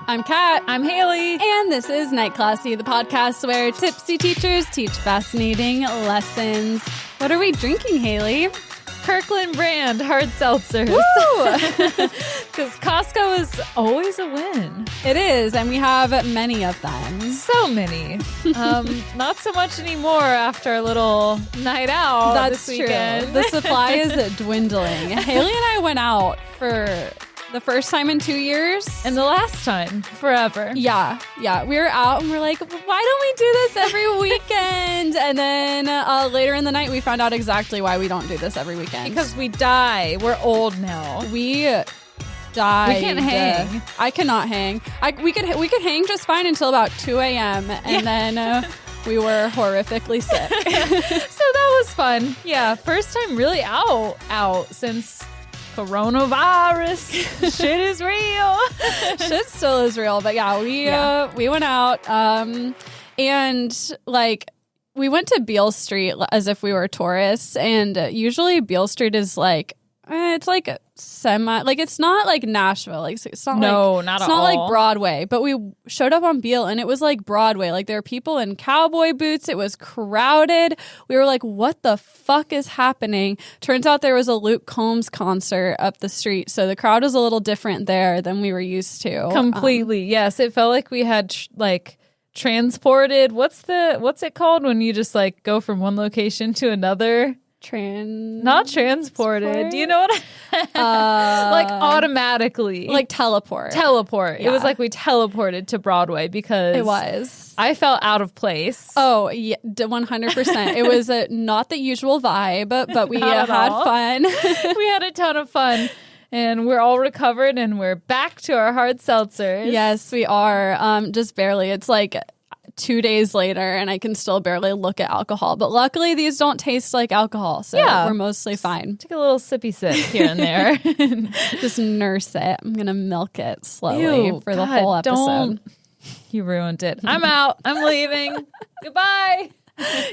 I'm Kat. I'm Hayley. And this is Night Classy, the podcast where tipsy teachers teach fascinating lessons. What are we drinking, Hayley? Kirkland brand hard seltzers. Because Costco is always a win. It is, and we have many of them. So many. Not so much anymore after a little night out. That's this true. weekend. The supply is dwindling. Hayley and I went out for the first time in 2 years. And the last time, forever. Yeah. We were out and we're like, why don't we do this every weekend? And then later in the night, we found out exactly why we don't do this every weekend. Because we die. We're old now. We died. We can't hang. I cannot hang. We could hang just fine until about 2 a.m. And then we were horrifically sick. So that was fun. Yeah, first time really out since coronavirus. Shit is real. Shit still is real. But we went out and like we went to Beale Street as if we were tourists. And usually Beale Street is like, it's like it's not like Nashville. Like it's not not it's at not all. like Broadway. But we showed up on Beale and it was like Broadway. Like there were people in cowboy boots. It was crowded. We were like, what the fuck is happening? Turns out there was a Luke Combs concert up the street. So the crowd was a little different there than we were used to. Completely. Yes. It felt like we had transported. What's it called when you just like go from one location to another? Not transported. Do you know what? Like automatically. Like teleport. Yeah. It was like we teleported to Broadway because it was. I felt out of place. Oh, yeah, 100%. It was not the usual vibe, but we had fun. We had a ton of fun. And we're all recovered and we're back to our hard seltzers. Yes, we are. Just barely. It's like 2 days later and I can still barely look at alcohol. But luckily these don't taste like alcohol. So we're mostly fine. Take a little sippy sip here and there. Just nurse it. I'm going to milk it slowly for the whole episode. You ruined it. I'm out. I'm leaving. Goodbye.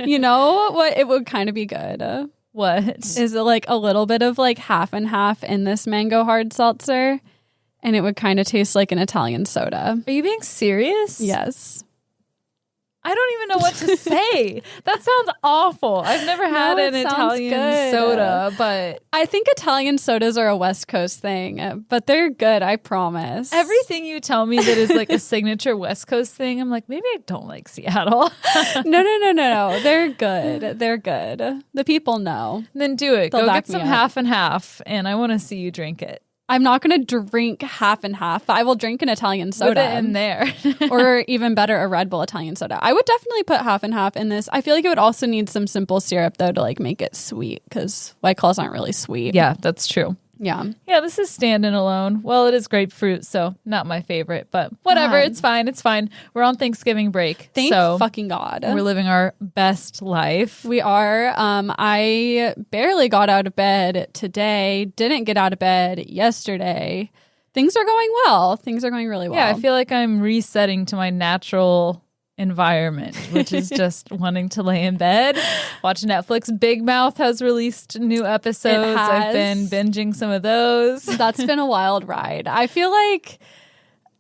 You know what? It would kind of be good. What? Is it like a little bit of like half and half in this mango hard seltzer? And it would kind of taste like an Italian soda. Are you being serious? Yes. I don't even know what to say. That sounds awful. I've never had an Italian soda, but I think Italian sodas are a West Coast thing, but they're good, I promise. Everything you tell me that is like a signature West Coast thing, I'm like, maybe I don't like Seattle. No. They're good. They're good. The people know. Then do it. They'll Go back get me some up. half and half, and I want to see you drink it. I'm not going to drink half and half, but I will drink an Italian soda. With it in there. Or even better, a Red Bull Italian soda. I would definitely put half and half in this. I feel like it would also need some simple syrup, though, to like make it sweet, because White Claws aren't really sweet. Yeah, that's true. Yeah. Yeah, this is standing alone. Well, it is grapefruit, so not my favorite, but whatever. It's fine. It's fine. We're on Thanksgiving break. Thank fucking God. We're living our best life. We are. I barely got out of bed today. Didn't get out of bed yesterday. Things are going well. Things are going really well. Yeah, I feel like I'm resetting to my natural environment, which is just wanting to lay in bed, watch Netflix. Big Mouth has released new episodes. I've been binging some of those. That's been a wild ride. I feel like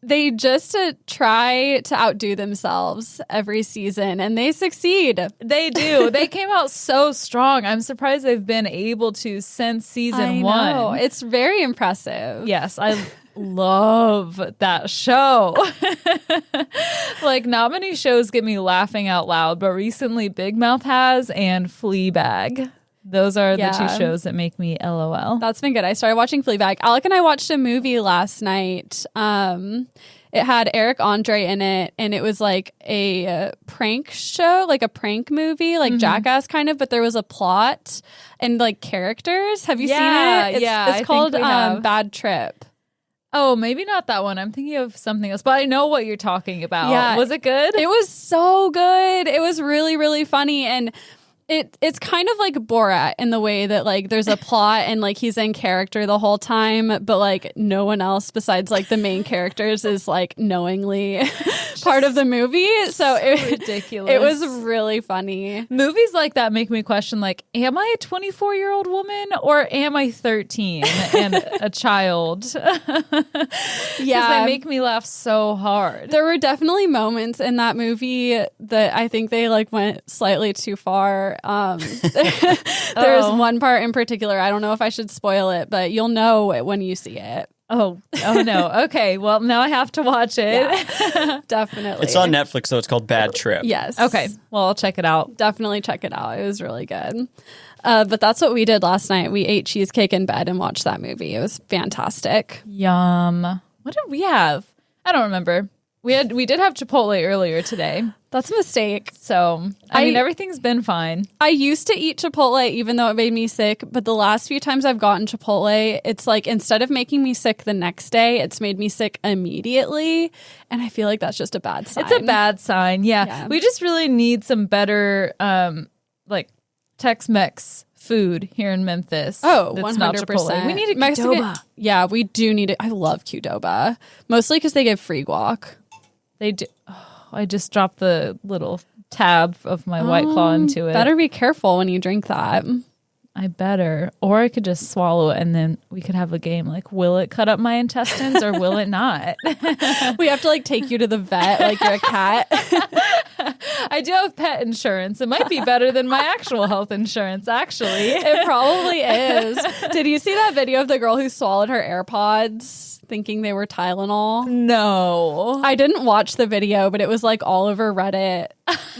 they just try to outdo themselves every season, and they succeed. They do. They came out so strong. I'm surprised they've been able to since season one. It's very impressive. Yes, I love that show. Like, not many shows get me laughing out loud, but recently Big Mouth has, and Fleabag. Those are the two shows that make me LOL. That's been good. I started watching Fleabag. Alec and I watched a movie last night. It had Eric Andre in it, and it was like a prank show, like a prank movie, like Jackass kind of, but there was a plot and like characters. Have you seen it? It's called Bad Trip. Oh, maybe not that one. I'm thinking of something else, but I know what you're talking about. Yeah. Was it good? It was so good. It was really, really funny. And It's kind of like Borat in the way that like there's a plot and like he's in character the whole time, but like no one else besides like the main characters is like knowingly part of the movie. So ridiculous. It was really funny. Movies like that make me question, like, am I a 24-year-old woman or am I 13 and a child? Yeah, they make me laugh so hard. There were definitely moments in that movie that I think they like went slightly too far. There's one part in particular, I don't know if I should spoil it, but you'll know it when you see it. Oh no. Okay, well, now I have to watch it. Yeah, definitely. It's on Netflix, so it's called Bad Trip. Yes. Okay, well, I'll check it out. Definitely check it out. It was really good. But that's what we did last night. We ate cheesecake in bed and watched that movie. It was fantastic. Yum. What did we have? I don't remember. We did have Chipotle earlier today. That's a mistake. So, I mean, everything's been fine. I used to eat Chipotle even though it made me sick, but the last few times I've gotten Chipotle, it's like instead of making me sick the next day, it's made me sick immediately, and I feel like that's just a bad sign. It's a bad sign, yeah. We just really need some better like Tex-Mex food here in Memphis. Oh, that's 100%. not Chipotle. We need a Qdoba. Yeah, we do need it. I love Qdoba, mostly because they give free guac. They do. Oh, I just dropped the little tab of my White Claw into it. Better be careful when you drink that. I better. Or I could just swallow it and then we could have a game like, will it cut up my intestines or will it not? We have to like take you to the vet like you're a cat. I do have pet insurance. It might be better than my actual health insurance, actually. It probably is. Did you see that video of the girl who swallowed her AirPods thinking they were Tylenol? No. I didn't watch the video, but it was like all over Reddit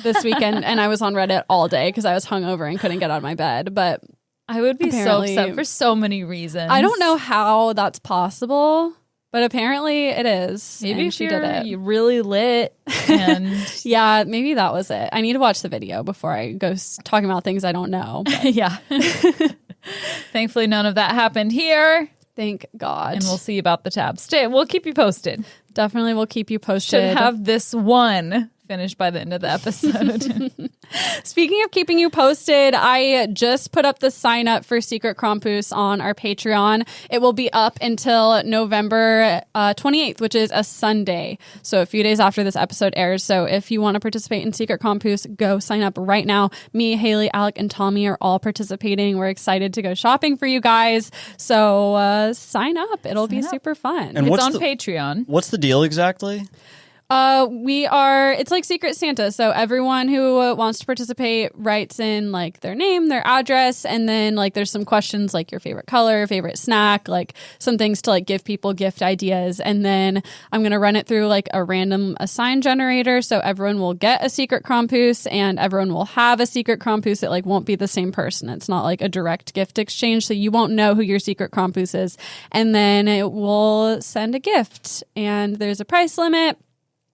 this weekend, and I was on Reddit all day because I was hungover and couldn't get out of my bed. But I would be so upset for so many reasons. I don't know how that's possible, but apparently it is. Maybe if she did it. You're really lit. And yeah, maybe that was it. I need to watch the video before I go talking about things I don't know. Yeah. Thankfully, none of that happened here. Thank God. And we'll see about the tab. We'll keep you posted. Definitely will keep you posted. Should have this one finished by the end of the episode. Speaking of keeping you posted, I just put up the sign up for Secret Krampus on our Patreon. It will be up until November 28th, which is a Sunday. So a few days after this episode airs. So if you want to participate in Secret Krampus, go sign up right now. Me, Hayley, Alec, and Tommy are all participating. We're excited to go shopping for you guys. So sign up. It'll be super fun. And it's on Patreon. What's the deal exactly? It's like Secret Santa. So everyone who wants to participate writes in like their name, their address, and then like there's some questions like your favorite color, favorite snack, like some things to like give people gift ideas. And then I'm going to run it through like a random assign generator. So everyone will get a Secret Krampus and everyone will have a Secret Krampus. It like won't be the same person. It's not like a direct gift exchange. So you won't know who your Secret Krampus is. And then it will send a gift and there's a price limit.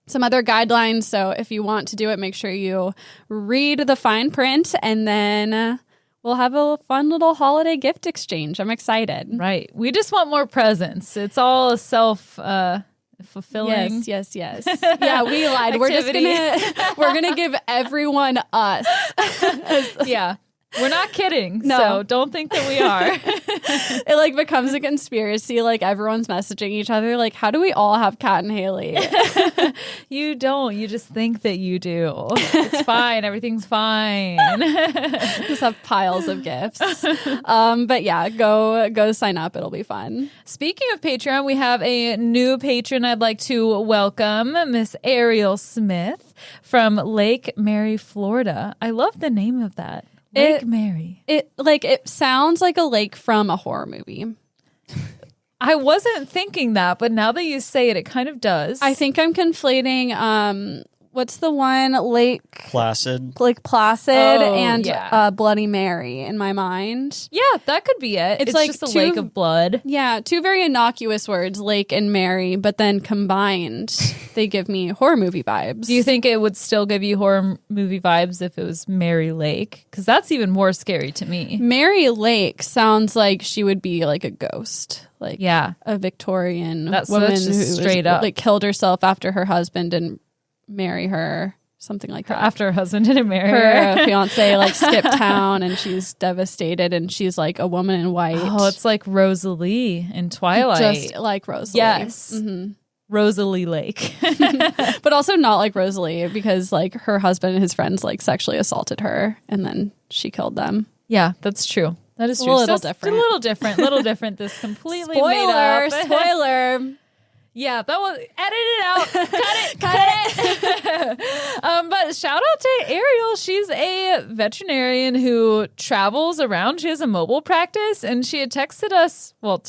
Some other guidelines. So if you want to do it, make sure you read the fine print and then we'll have a fun little holiday gift exchange. I'm excited. Right. We just want more presents. It's all a fulfilling. Yes. Yeah, we lied. We're gonna give everyone us. Yeah. We're not kidding. No. So don't think that we are. It like becomes a conspiracy. Like everyone's messaging each other. Like, how do we all have Kat and Hayley? You don't. You just think that you do. It's fine. Everything's fine. Just have piles of gifts. But yeah, go sign up. It'll be fun. Speaking of Patreon, we have a new patron I'd like to welcome, Miss Ariel Smith from Lake Mary, Florida. I love the name of that. Lake Mary. It sounds like a lake from a horror movie. I wasn't thinking that, but now that you say it, it kind of does. I think I'm conflating what's the one? Lake Placid. Lake Placid and Bloody Mary in my mind. Yeah, that could be it. It's like just a lake of blood. Yeah, two very innocuous words, Lake and Mary, but then combined, they give me horror movie vibes. Do you think it would still give you horror movie vibes if it was Mary Lake? Because that's even more scary to me. Mary Lake sounds like she would be like a ghost. Like a Victorian woman who straight up like killed herself after her husband didn't marry her something like that. After her husband didn't marry her fiance like skipped town and she's devastated and she's like a woman in white. Oh, it's like Rosalie in Twilight. Just like Rosalie. Yes. Rosalie Lake. But also not like Rosalie because like her husband and his friends like sexually assaulted her and then she killed them. Yeah, that's true. That is true. A little different. Little different. This completely made up. Spoiler. Yeah, that was edit it out. Cut it. But shout out to Ariel. She's a veterinarian who travels around. She has a mobile practice, and she had texted us. Well,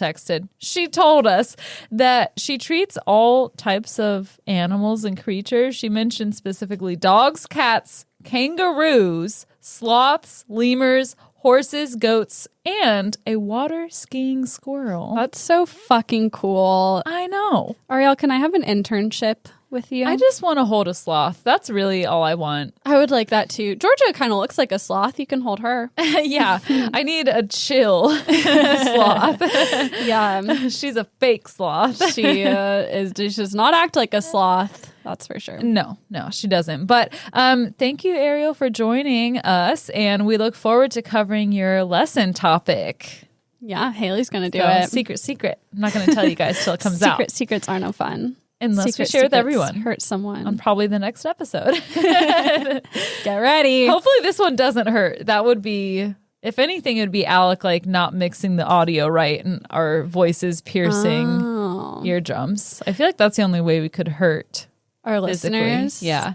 she told us that she treats all types of animals and creatures. She mentioned specifically dogs, cats, kangaroos, sloths, lemurs, horses, goats, and a water skiing squirrel. That's so fucking cool. I know. Ariel, can I have an internship with you? I just want to hold a sloth. That's really all I want. I would like that too. Georgia kind of looks like a sloth. You can hold her. Yeah. I need a chill sloth. Yeah. She's a fake sloth. She does not act like a sloth. That's for sure. No, she doesn't. But thank you, Ariel, for joining us. And we look forward to covering your lesson topic. Yeah, Hayley's going to do it. Secret. I'm not going to tell you guys till it comes out. Secrets are no fun. Unless we share with everyone. Hurt someone. On probably the next episode. Get ready. Hopefully this one doesn't hurt. That would be, if anything, it would be Alec like not mixing the audio right and our voices piercing eardrums. I feel like that's the only way we could hurt our physically. Listeners. Yeah.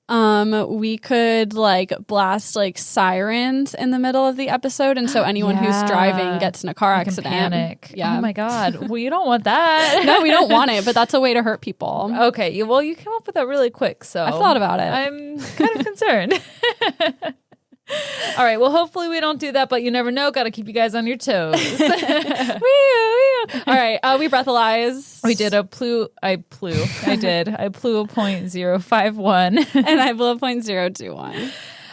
We could like blast like sirens in the middle of the episode, and so anyone who's driving gets in a car accident. Panic. Yeah. Oh my God. Well, you don't want that. No, we don't want it, but that's a way to hurt people. Okay. Well, you came up with that really quick, so I thought about it. I'm kind of concerned. All right. Well, hopefully we don't do that, but you never know. Got to keep you guys on your toes. All right. We breathalyze. We did I blew a 0.051 and I blew a 0.021.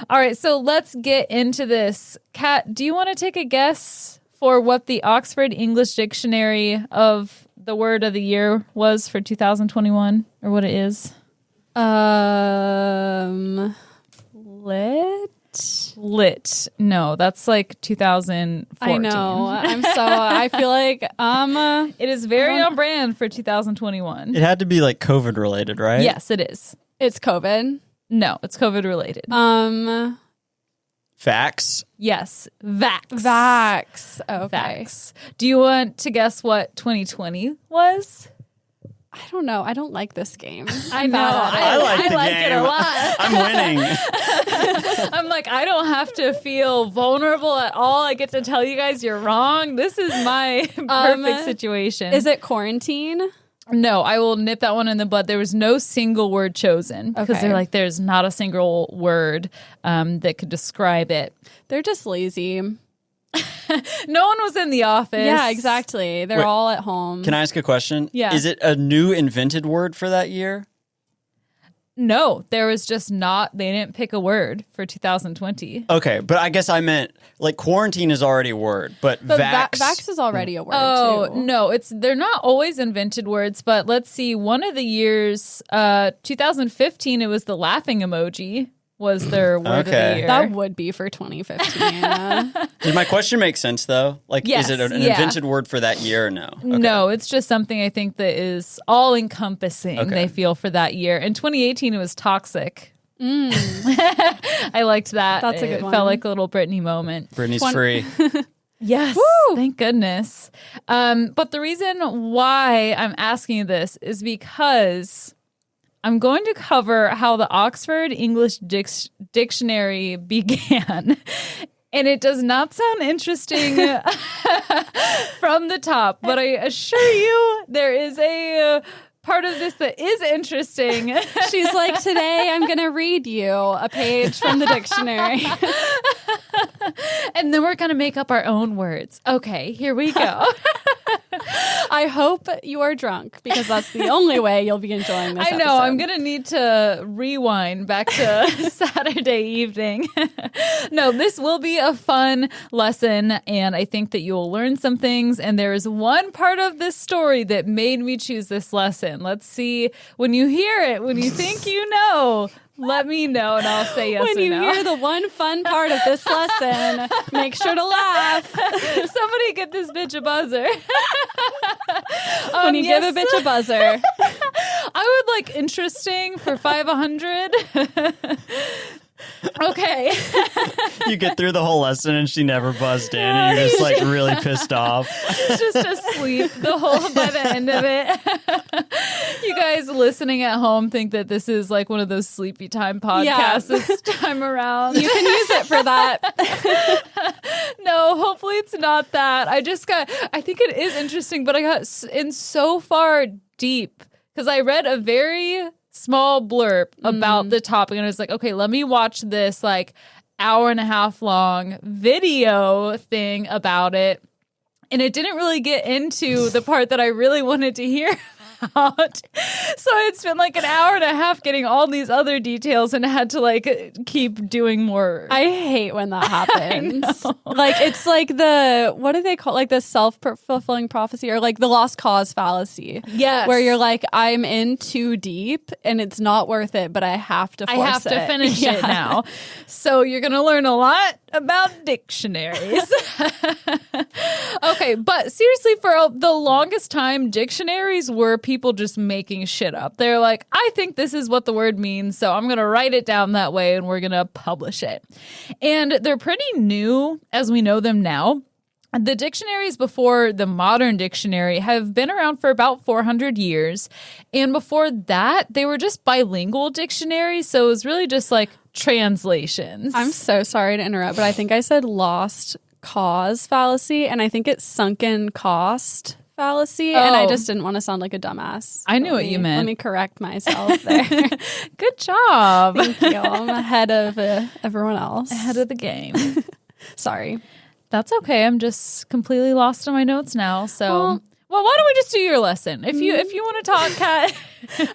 All right. So let's get into this. Kat, do you want to take a guess for what the Oxford English Dictionary of the word of the year was for 2021 or what it is? Lit. No, that's like 2014. I know. I feel like it is very on brand for 2021. It had to be like COVID related, right? Yes, it is. It's COVID. No, it's COVID related. Facts. Yes, vax. Vax. Okay. Vax. Do you want to guess what 2020 was? I don't know. I don't like this game. I know. I like the like game. It a lot. I'm winning. I'm like, I don't have to feel vulnerable at all. I get to tell you guys you're wrong. This is my perfect situation. Is it quarantine? No, I will nip that one in the bud. There was no single word chosen because they're like, there's not a single word that could describe it. They're just lazy. No one was in the office. Yeah, exactly. They're all at home. Can I ask a question? Yeah. Is it a new invented word for that year? No, there was just they didn't pick a word for 2020. Okay, but I guess I meant like quarantine is already a word, but vax. Vax is already a word Oh, too. no, they're not always invented words, but let's see. One of the years, 2015, it was the laughing emoji was their word of the year. That would be for 2015. Did my question make sense though? Like, Yes, is it an invented word for that year or no? Okay. No, it's just something I think that is all encompassing. Okay. They feel for that year. In 2018, it was toxic. I liked that. That's a good one. It felt like a little Britney moment. Britney's free. Yes. Woo! Thank goodness. But the reason why I'm asking you this is because I'm going to cover how the Oxford English Dictionary began. And it does not sound interesting from the top, but I assure you there is a part of this that is interesting. She's like, today I'm going to read you a page from the dictionary. And then we're going to make up our own words. Okay, here we go. I hope you are drunk because that's the only way you'll be enjoying this I know. episode. I'm going to need to rewind back to Saturday evening. No, this will be a fun lesson, and I think that you'll learn some things. And there is one part of this story that made me choose this lesson. Let's see when you hear it, when you think you know. Let me know and I'll say yes when or you no. hear the one fun part of this lesson, make sure to laugh. Somebody get this bitch a buzzer. When you give a bitch a buzzer. I would like interesting for 500. Okay. You get through the whole lesson and she never buzzed in, and you're just like really pissed off. She's just asleep by the end of it. You guys listening at home think that this is like one of those sleepy time podcasts this time around. You can use it for that. No, hopefully it's not that. I think it is interesting, but I got in so far deep because I read a very small blurb about the topic and I was like, okay, let me watch this like hour and a half long video thing about it. And it didn't really get into the part that I really wanted to hear about. So I spent like an hour and a half getting all these other details and had to like keep doing more. I hate when that happens. Like it's like what do they call like the self-fulfilling prophecy or like the lost cause fallacy? Yes. Where you're like, I'm in too deep and it's not worth it, but I have to finish it now. So you're going to learn a lot about dictionaries. Okay, but seriously, for the longest time, dictionaries were people just making shit up. They're like, I think this is what the word means, so I'm going to write it down that way and we're going to publish it. And they're pretty new as we know them now. The dictionaries before the modern dictionary have been around for about 400 years. And before that, they were just bilingual dictionaries. So it was really just like translations. I'm so sorry to interrupt, but I think I said lost cause fallacy, and I think it's sunken cost fallacy, and I just didn't want to sound like a dumbass. I knew what you meant. Let me correct myself there. Good job. Thank you. I'm ahead of everyone else. Ahead of the game. Sorry. That's okay. I'm just completely lost on my notes now. So, well, why don't we just do your lesson? If you want to talk, Kat.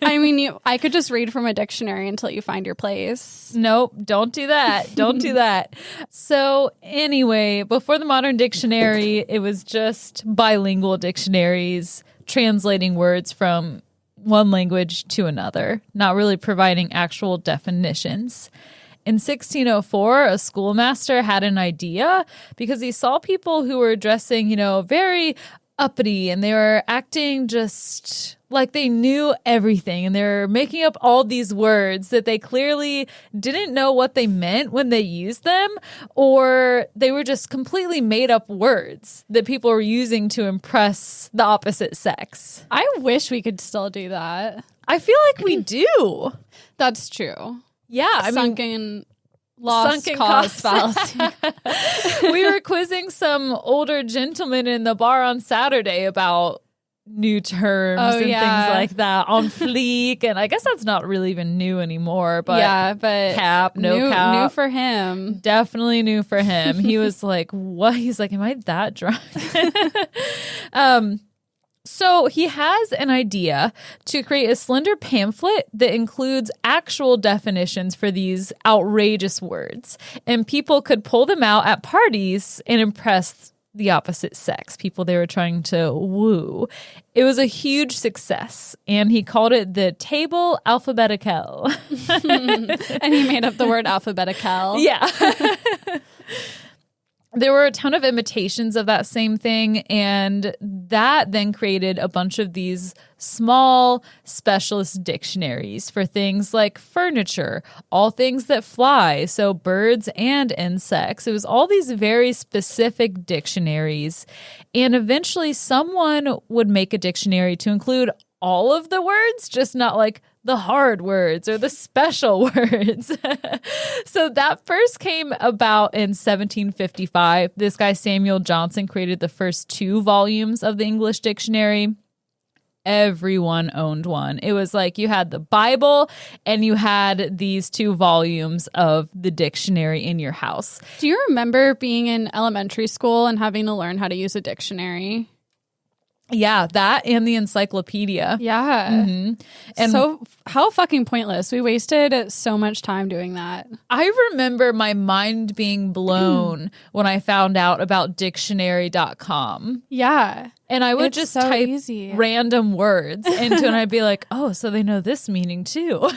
I mean, I could just read from a dictionary until you find your place. Nope, don't do that. Don't do that. So anyway, before the modern dictionary, it was just bilingual dictionaries translating words from one language to another, not really providing actual definitions. In 1604, a schoolmaster had an idea because he saw people who were dressing, very uppity, and they were acting just like they knew everything, and they were making up all these words that they clearly didn't know what they meant when they used them, or they were just completely made up words that people were using to impress the opposite sex. I wish we could still do that. I feel like we do. That's true. Yeah, I mean, sunken cause fallacy. We were quizzing some older gentlemen in the bar on Saturday about new terms and things like that on fleek, and I guess that's not really even new anymore. But cap, no cap, new for him. Definitely new for him. He was like, "What?" He's like, "Am I that drunk?" So he has an idea to create a slender pamphlet that includes actual definitions for these outrageous words. And people could pull them out at parties and impress the opposite sex, people they were trying to woo. It was a huge success, and he called it the Table Alphabetical. And he made up the word alphabetical. Yeah. There were a ton of imitations of that same thing, and that then created a bunch of these small specialist dictionaries for things like furniture, all things that fly, so birds and insects. It was all these very specific dictionaries, and eventually someone would make a dictionary to include all of the words, just not like the hard words or the special words. So that first came about in 1755. This guy, Samuel Johnson, created the first 2 volumes of the English dictionary. Everyone owned one. It was like you had the Bible and you had these 2 volumes of the dictionary in your house. Do you remember being in elementary school and having to learn how to use a dictionary? Yeah, that and the encyclopedia. Yeah. Mm-hmm. And so how fucking pointless. We wasted so much time doing that. I remember my mind being blown when I found out about dictionary.com. Yeah. And I would it's just so type easy. random words into it, and I'd be like, oh, so they know this meaning too.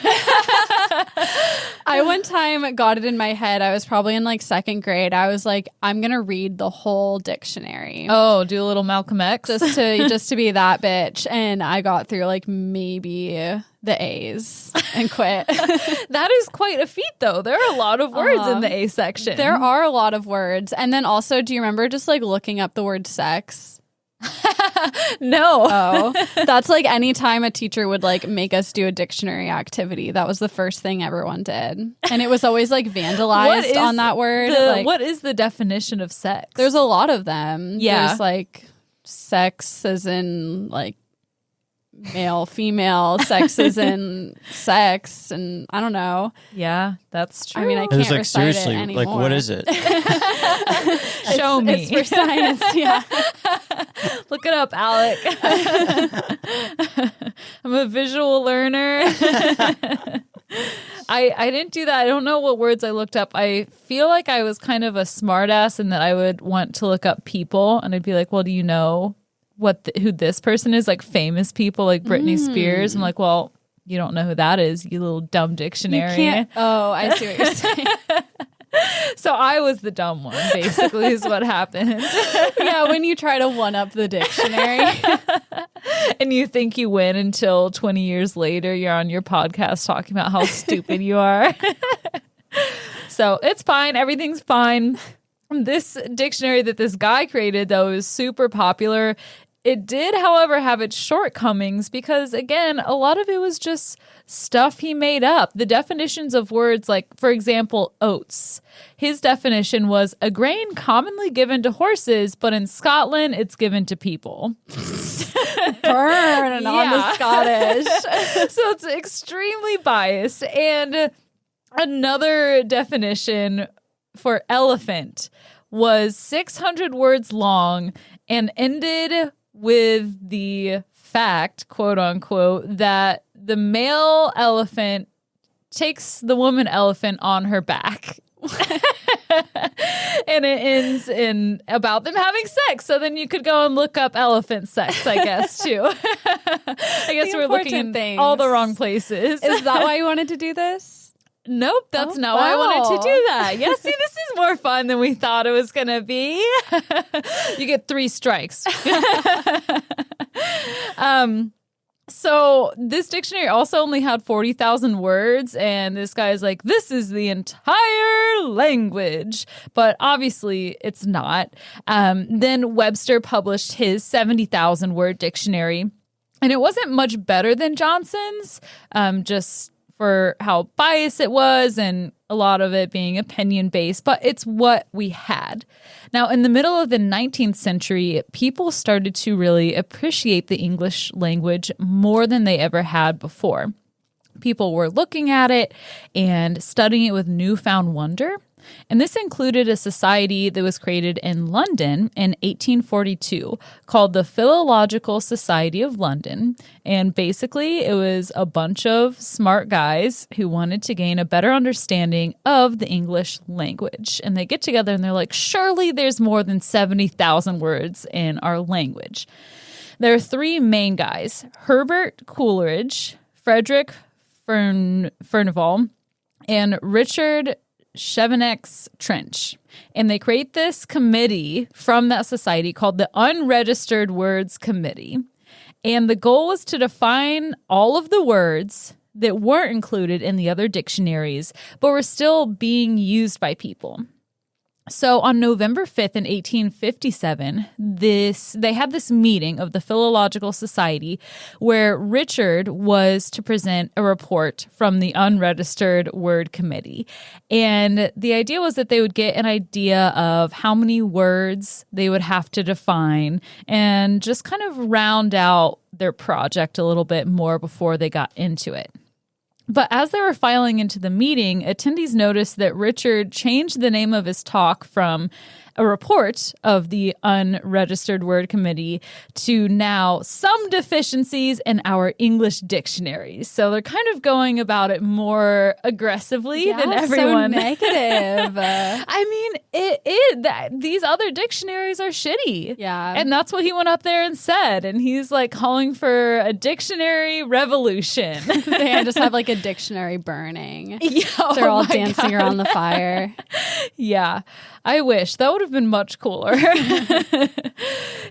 I one time got it in my head. I was probably in like second grade. I was like, I'm going to read the whole dictionary. Oh, do a little Malcolm X? Just to be that bitch. And I got through like maybe the A's and quit. That is quite a feat, though. There are a lot of words in the A section. There are a lot of words. And then also, do you remember just like looking up the word sex? No. Oh, that's like anytime a teacher would like make us do a dictionary activity, that was the first thing everyone did. And it was always like vandalized on that word. What is the definition of sex? There's a lot of them. Yeah. There's like sex as in like male, female, sex as in sex, and I don't know. Yeah, that's true. I mean, I It can't was like, recite seriously, it anymore. like, what is it? Show me. It's for science, yeah. Look it up, Alec. I'm a visual learner. I didn't do that. I don't know what words I looked up. I feel like I was kind of a smartass in that I would want to look up people, and I'd be like, well, do you know who this person is? Like famous people like Britney Spears. I'm like, well, you don't know who that is, you little dumb dictionary. Oh, I see what you're saying. So I was the dumb one, basically, is what happened. Yeah, when you try to one-up the dictionary. And you think you win until 20 years later, you're on your podcast talking about how stupid you are. So it's fine. Everything's fine. This dictionary that this guy created, though, is super popular. It did, however, have its shortcomings because, again, a lot of it was just stuff he made up. The definitions of words like, for example, oats. His definition was a grain commonly given to horses, but in Scotland, it's given to people. Burn on the Scottish. So it's extremely biased. And another definition for elephant was 600 words long and ended with the fact, quote unquote, that the male elephant takes the woman elephant on her back. And it ends in about them having sex. So then you could go and look up elephant sex, I guess, too. I guess we're looking in all the wrong places. Is that why you wanted to do this? Nope, that's not why I wanted to do that. Yeah, see, this is more fun than we thought it was going to be. You get 3 strikes. So this dictionary also only had 40,000 words, and this guy's like, this is the entire language. But obviously it's not. Then Webster published his 70,000 word dictionary, and it wasn't much better than Johnson's, just for how biased it was and a lot of it being opinion-based, but it's what we had. Now, in the middle of the 19th century, people started to really appreciate the English language more than they ever had before. People were looking at it and studying it with newfound wonder. And this included a society that was created in London in 1842 called the Philological Society of London. And basically, it was a bunch of smart guys who wanted to gain a better understanding of the English language. And they get together and they're like, surely there's more than 70,000 words in our language. There are 3 main guys, Herbert Coleridge, Frederick Furnivall, and Richard Chevenix Trench. And they create this committee from that society called the Unregistered Words Committee. And the goal was to define all of the words that weren't included in the other dictionaries, but were still being used by people. So on November 5th in 1857, they had this meeting of the Philological Society where Richard was to present a report from the Unregistered Word Committee. And the idea was that they would get an idea of how many words they would have to define and just kind of round out their project a little bit more before they got into it. But as they were filing into the meeting, attendees noticed that Richard changed the name of his talk from a report of the Unregistered Word Committee to now some deficiencies in our English dictionaries. So they're kind of going about it more aggressively than everyone. So negative. I mean, these other dictionaries are shitty. Yeah. And that's what he went up there and said. And he's like calling for a dictionary revolution. They just have like a dictionary burning. Yeah, they're all dancing around the fire. Yeah, I wish. That would have been much cooler.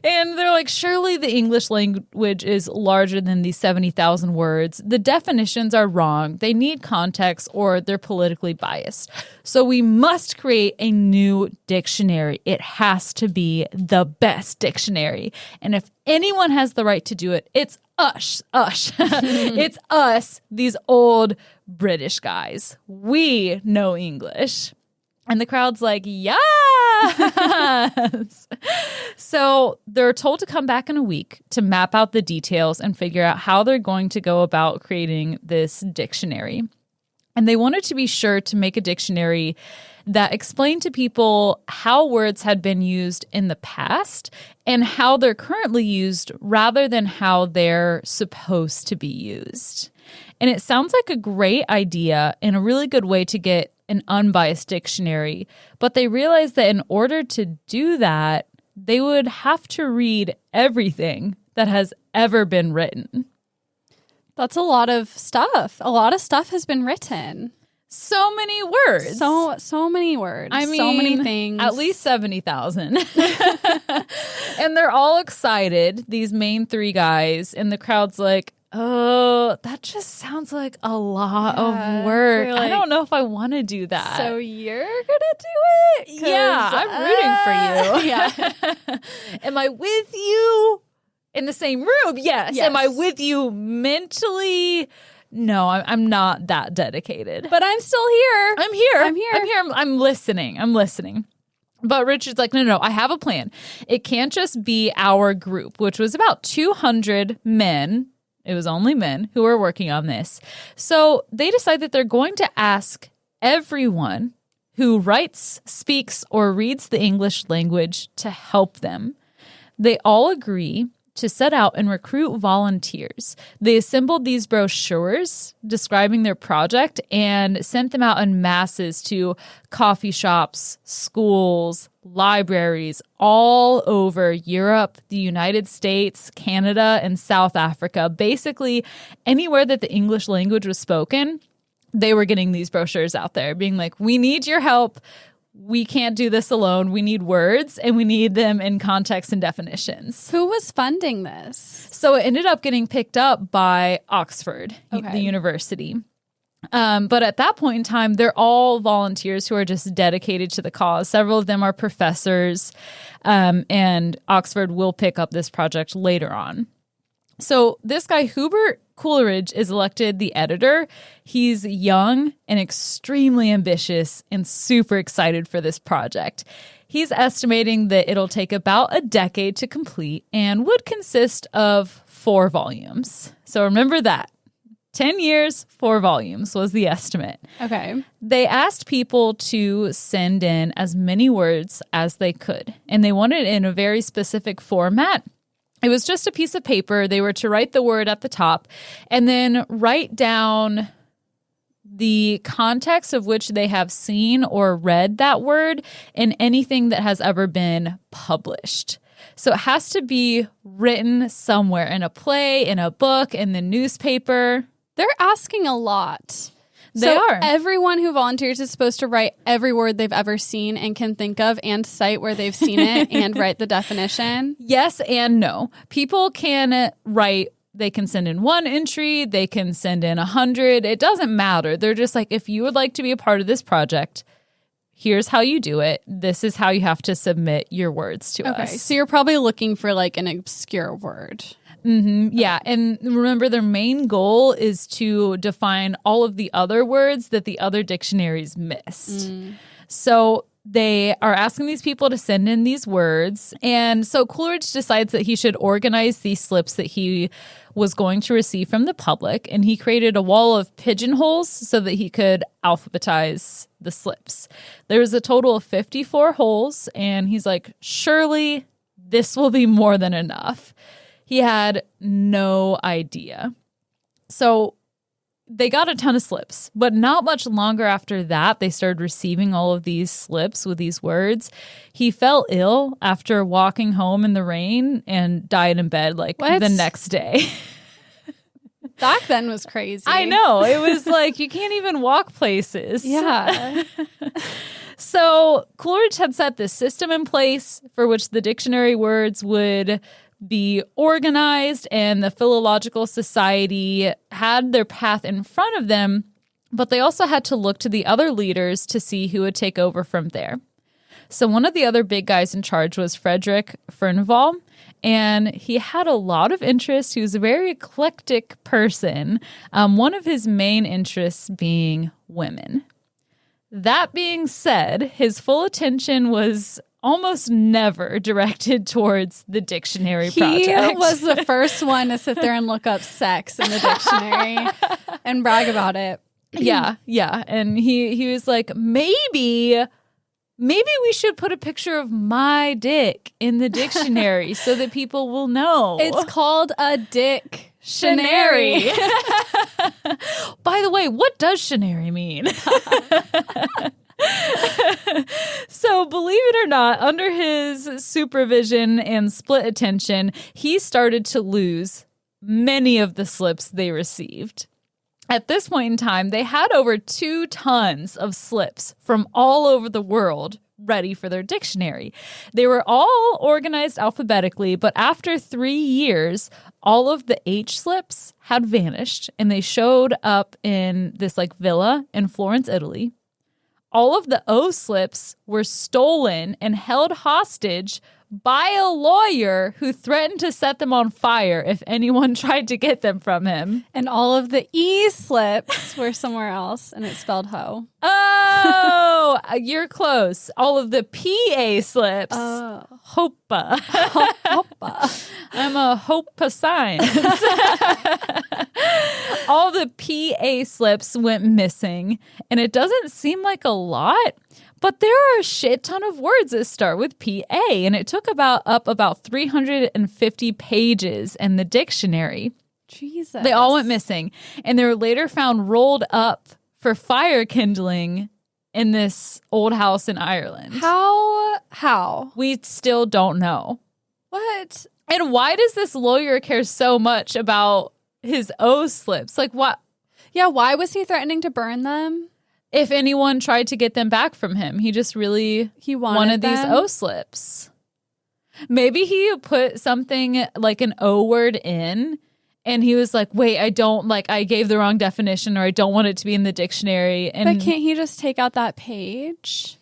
And they're like, surely the English language is larger than these 70,000 words. The definitions are wrong. They need context or they're politically biased. So we must create a new dictionary. It has to be the best dictionary. And if anyone has the right to do it, it's us. It's us, these old British guys. We know English. And the crowd's like, yes. So they're told to come back in a week to map out the details and figure out how they're going to go about creating this dictionary. And they wanted to be sure to make a dictionary that explained to people how words had been used in the past and how they're currently used rather than how they're supposed to be used. And it sounds like a great idea and a really good way to get an unbiased dictionary. But they realized that in order to do that, they would have to read everything that has ever been written. That's a lot of stuff. A lot of stuff has been written. So many words. So many words. I mean, so many things. At least 70,000. And they're all excited, these main three guys. And the crowd's like, oh, that just sounds like a lot of work. Like, I don't know if I want to do that. So you're going to do it? Yeah, I'm rooting for you. Yeah. Am I with you in the same room? Yes. Yes. Am I with you mentally? No, I'm not that dedicated. But I'm still here. I'm here. I'm listening. But Richard's like, no, I have a plan. It can't just be our group, which was about 200 men. It was only men who were working on this. So they decide that they're going to ask everyone who writes, speaks, or reads the English language to help them. They all agree to set out and recruit volunteers. They assembled these brochures describing their project and sent them out in masses to coffee shops, schools, libraries all over Europe, the United States, Canada, and South Africa. Basically, anywhere that the English language was spoken, they were getting these brochures out there, being like, we need your help. We can't do this alone. We need words, and we need them in context and definitions. Who was funding this? So it ended up getting picked up by Oxford, Okay. the university. But at that point in time, they're all volunteers who are just dedicated to the cause. Several of them are professors, and Oxford will pick up this project later on. So this guy, Hubert Coleridge, is elected the editor. He's young and extremely ambitious and super excited for this project. He's estimating that it'll take about a decade to complete and would consist of 4 volumes. So remember that. 10 years, 4 volumes was the estimate. Okay. They asked people to send in as many words as they could, and they wanted it in a very specific format. It was just a piece of paper. They were to write the word at the top and then write down the context of which they have seen or read that word in anything that has ever been published. So it has to be written somewhere, in a play, in a book, in the newspaper. They're asking a lot. They are. Everyone who volunteers is supposed to write every word they've ever seen and can think of and cite where they've seen it and write the definition. Yes and no. People can write, they can send in 1 entry, they can send in 100. It doesn't matter. They're just like, if you would like to be a part of this project, here's how you do it. This is how you have to submit your words to us. Okay, so you're probably looking for like an obscure word. Mm-hmm. Yeah. And remember, their main goal is to define all of the other words that the other dictionaries missed. So they are asking these people to send in these words. And so Coleridge decides that he should organize these slips that he was going to receive from the public. And he created a wall of pigeonholes so that he could alphabetize the slips. There was a total of 54 holes. And he's like, surely this will be more than enough. He had no idea. So they got a ton of slips, but not much longer after that, they started receiving all of these slips with these words. He fell ill after walking home in the rain and died in bed the next day. Back then was crazy. I know. It was like you can't even walk places. Yeah. So Coleridge had set this system in place for which the dictionary words would be organized, and the Philological Society had their path in front of them, but they also had to look to the other leaders to see who would take over from there. So one of the other big guys in charge was Frederick Furnivall, and he had a lot of interests. He was a very eclectic person, one of his main interests being women. That being said, his full attention was almost never directed towards the dictionary project. He was the first one to sit there and look up sex in the dictionary and brag about it. Yeah. And he was like, maybe we should put a picture of my dick in the dictionary so that people will know. It's called a dick-tionary. By the way, what does tionary mean? So, believe it or not, under his supervision and split attention, he started to lose many of the slips they received. At this point in time, they had over 2 tons of slips from all over the world ready for their dictionary. They were all organized alphabetically, but after 3 years, all of the H slips had vanished, and they showed up in this villa in Florence, Italy. All of the O slips were stolen and held hostage by a lawyer who threatened to set them on fire if anyone tried to get them from him. And all of the E slips were somewhere else, and it spelled hoe. Oh, you're close. All of the PA slips. Hopa. Hopa. I'm a Hopa science. All the PA slips went missing, and it doesn't seem like a lot, but there are a shit ton of words that start with PA, and it took about 350 pages in the dictionary. Jesus. They all went missing, and they were later found rolled up for fire kindling in this old house in Ireland. How? We still don't know. What? And why does this lawyer care so much about his O slips? What? Yeah, why was he threatening to burn them? If anyone tried to get them back from him, he just really wanted these O slips. Maybe he put something like an O word in, and he was like, wait, I gave the wrong definition, or I don't want it to be in the dictionary. And but can't he just take out that page?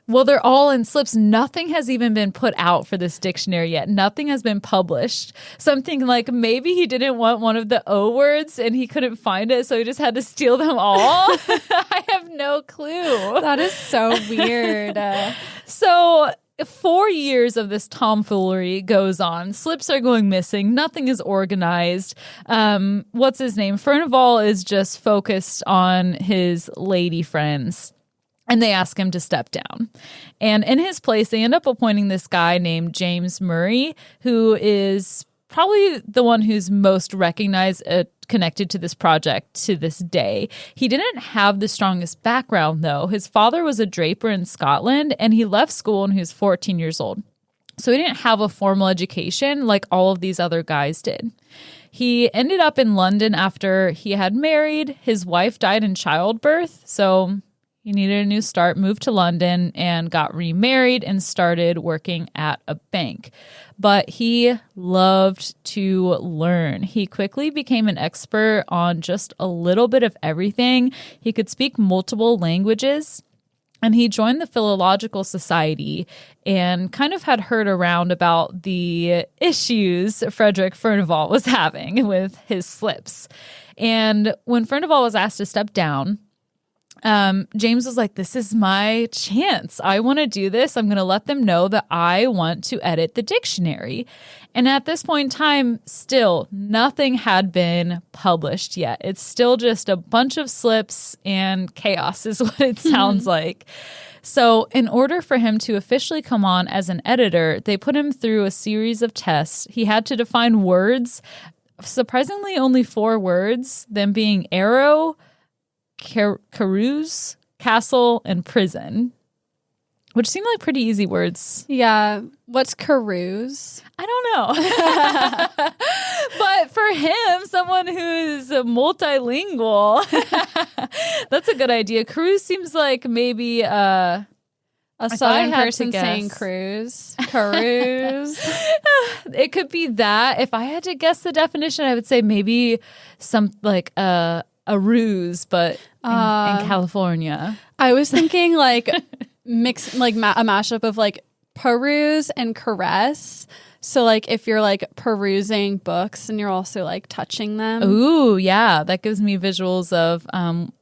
Well, they're all in slips. Nothing has even been put out for this dictionary yet. Nothing has been published. Something like maybe he didn't want one of the O words and he couldn't find it, so he just had to steal them all. I have no clue. That is so weird. So 4 years of this tomfoolery goes on. Slips are going missing. Nothing is organized. What's his name? Furnivall is just focused on his lady friends. And they ask him to step down. And in his place, they end up appointing this guy named James Murray, who is probably the one who's most recognized, connected to this project to this day. He didn't have the strongest background, though. His father was a draper in Scotland, and he left school when he was 14 years old. So he didn't have a formal education like all of these other guys did. He ended up in London after he had married. His wife died in childbirth, so he needed a new start, moved to London, and got remarried and started working at a bank. But he loved to learn. He quickly became an expert on just a little bit of everything. He could speak multiple languages. And he joined the Philological Society and kind of had heard around about the issues Frederick Furnivall was having with his slips. And when Furnivall was asked to step down, James was like, this is my chance. I want to do this. I'm going to let them know that I want to edit the dictionary. And at this point in time, still nothing had been published yet. It's still just a bunch of slips and chaos is what it sounds like. So in order for him to officially come on as an editor, they put him through a series of tests. He had to define words, surprisingly only 4 words, them being arrow, carouse, castle, and prison, which seem like pretty easy words. Yeah. What's carouse? I don't know. But for him, someone who's multilingual, that's a good idea. Carouse seems like maybe a southern person saying cruise. Carouse. It could be that. If I had to guess the definition, I would say maybe some like a ruse, but in California. I was thinking like mix, like a mashup of like peruse and caress. So like if you're like perusing books and you're also like touching them. Ooh, yeah. That gives me visuals of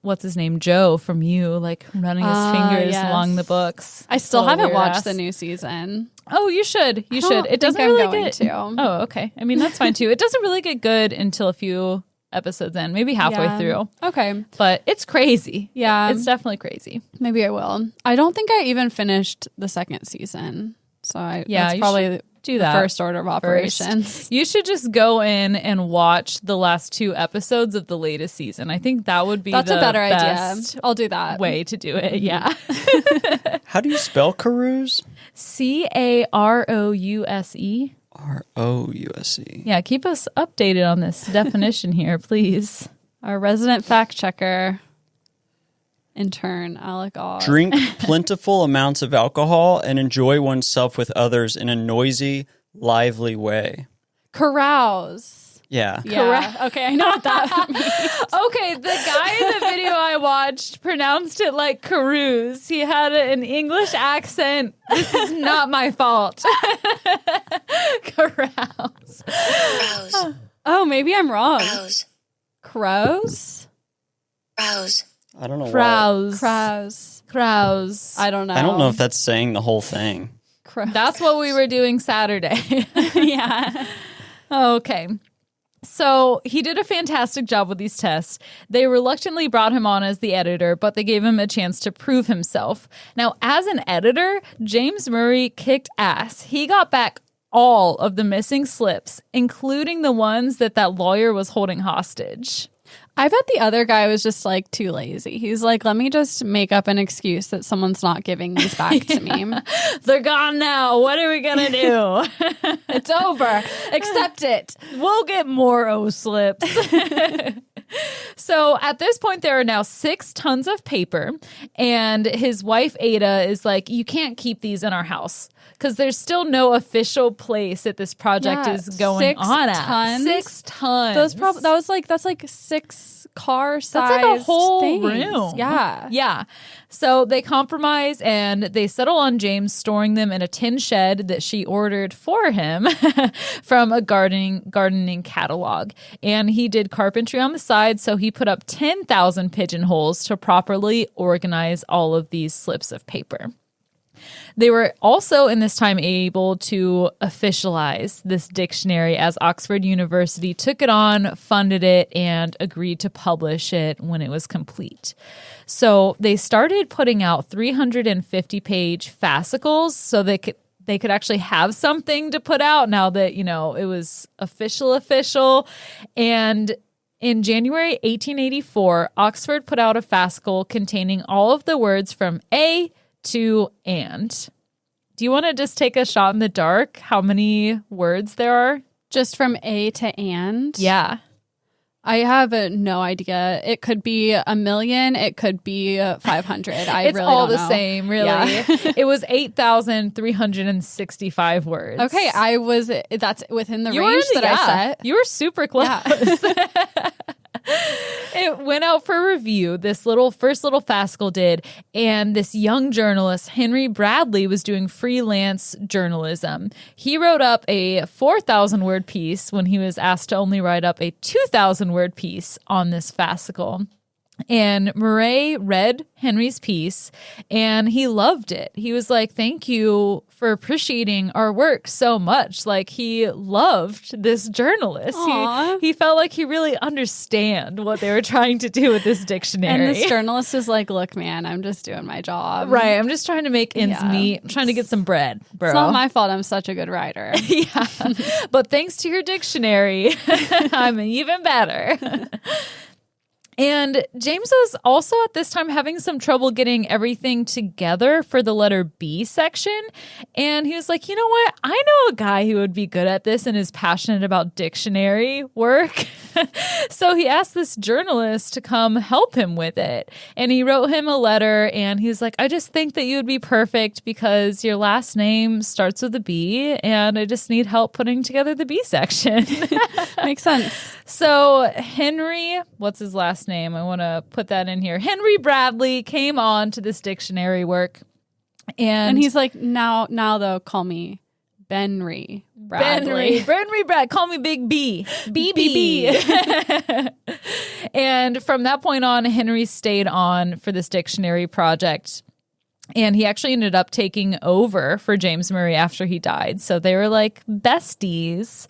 what's his name? Joe from You, like running his fingers along the books. I still haven't watched the new season. Oh, you should. You should. It doesn't really get to. Oh, okay. I mean, that's fine too. It doesn't really get good until a few episodes in, maybe halfway through. Okay. But it's crazy. Yeah. It's definitely crazy. Maybe I will. I don't think I even finished the second season. So that's probably do that. The first order of operations. First. You should just go in and watch the last 2 episodes of the latest season. I think that would be a better idea. I'll do that. Way to do it. Yeah. How do you spell carouse? Carouse. Rouse. Yeah, keep us updated on this definition here, please. Our resident fact checker intern, Alec Aw. Drink plentiful amounts of alcohol and enjoy oneself with others in a noisy, lively way. Carouse. Yeah. Okay, I know what that means. Okay, the guy in the video I watched pronounced it like carouse. He had an English accent. This is not my fault. Carouse. Oh, maybe I'm wrong. Crows. Crows? Crows. I don't know Crows. I don't know. I don't know if that's saying the whole thing. That's what we were doing Saturday. Yeah. Okay. So he did a fantastic job with these tests. They reluctantly brought him on as the editor, but they gave him a chance to prove himself. Now, as an editor, James Murray kicked ass. He got back all of the missing slips, including the ones that lawyer was holding hostage. I bet the other guy was just like too lazy. He's like, let me just make up an excuse that someone's not giving these back to me. They're gone now. What are we going to do? It's over. Accept it. We'll get more O-slips. So at this point, there are now 6 tons of paper. And his wife, Ada, is like, you can't keep these in our house. Because there's still no official place that this project is going on at. 6 tons. That's like 6 car size. That's like a whole things. room. Yeah. Yeah. So they compromise and they settle on James storing them in a tin shed that she ordered for him from a gardening catalog. And he did carpentry on the side, so he put up 10,000 pigeonholes to properly organize all of these slips of paper. They were also in this time able to officialize this dictionary as Oxford University took it on, funded it, and agreed to publish it when it was complete. So they started putting out 350-page fascicles so they could actually have something to put out now that, it was official. And in January 1884, Oxford put out a fascicle containing all of the words from A to and. Do you want to just take a shot in the dark how many words there are? Just from A to and? Yeah. I have no idea. It could be 1,000,000. It could be 500. It's really all don't the know. Same, really. Yeah. It was 8,365 words. Okay, that's within the You range that I set. You were super close. Yeah. It went out for review, this first little fascicle did, and this young journalist, Henry Bradley, was doing freelance journalism. He wrote up a 4,000-word piece when he was asked to only write up a 2,000-word piece on this fascicle. And Murray read Henry's piece and he loved it. He was like, thank you for appreciating our work so much. Like, he loved this journalist. He felt like he really understand what they were trying to do with this dictionary. And this journalist is like, look, man, I'm just doing my job. Right. I'm just trying to make ends meet. I'm trying to get some bread, bro. It's not my fault I'm such a good writer. Yeah. But thanks to your dictionary, I'm even better. And James was also at this time having some trouble getting everything together for the letter B section. And he was like, you know what? I know a guy who would be good at this and is passionate about dictionary work. So he asked this journalist to come help him with it. And he wrote him a letter and he was like, I just think that you would be perfect because your last name starts with a B and I just need help putting together the B section. Makes sense. So Henry, what's his last name? I want to put that in here. Henry Bradley came on to this dictionary work. And he's like, now though, call me Benry Bradley. Benry Brad, call me Big B. BB. And from that point on, Henry stayed on for this dictionary project. And he actually ended up taking over for James Murray after he died. So they were like besties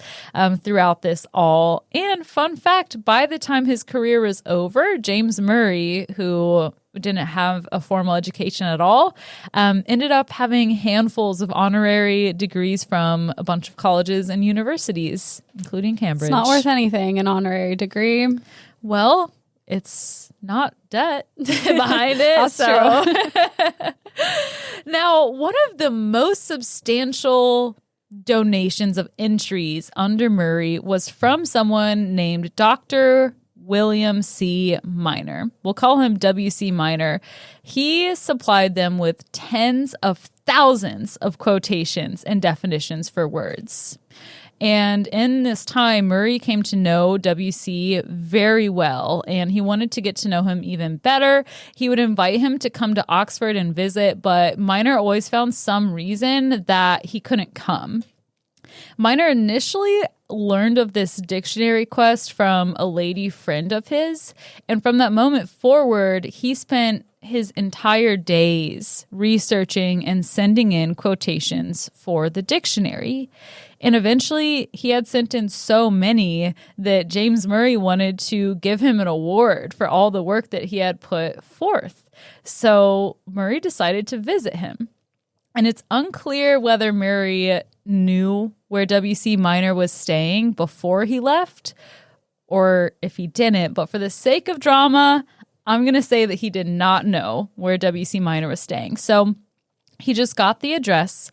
throughout this all. And fun fact, by the time his career was over, James Murray, who didn't have a formal education at all, ended up having handfuls of honorary degrees from a bunch of colleges and universities, including Cambridge. It's not worth anything, an honorary degree. Well, it's not debt behind it. That's true. Now, one of the most substantial donations of entries under Murray was from someone named Dr. William C. Minor. We'll call him W.C. Minor. He supplied them with tens of thousands of quotations and definitions for words. And in this time, Murray came to know W.C. very well, and he wanted to get to know him even better. He would invite him to come to Oxford and visit, but Minor always found some reason that he couldn't come. Minor initially learned of this dictionary quest from a lady friend of his, and from that moment forward, he spent his entire days researching and sending in quotations for the dictionary. And eventually, he had sent in so many that James Murray wanted to give him an award for all the work that he had put forth. So Murray decided to visit him. And it's unclear whether Murray knew where W.C. Minor was staying before he left or if he didn't. But for the sake of drama, I'm going to say that he did not know where W.C. Minor was staying. So he just got the address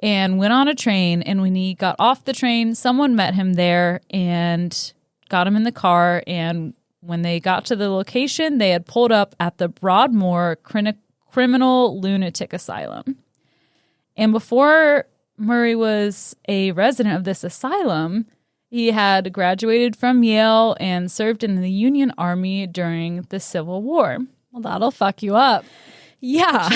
and went on a train. And when he got off the train, someone met him there and got him in the car. And when they got to the location, they had pulled up at the Broadmoor Criminal Lunatic Asylum. And before Murray was a resident of this asylum, he had graduated from Yale and served in the Union Army during the Civil War. Well, that'll fuck you up. Yeah.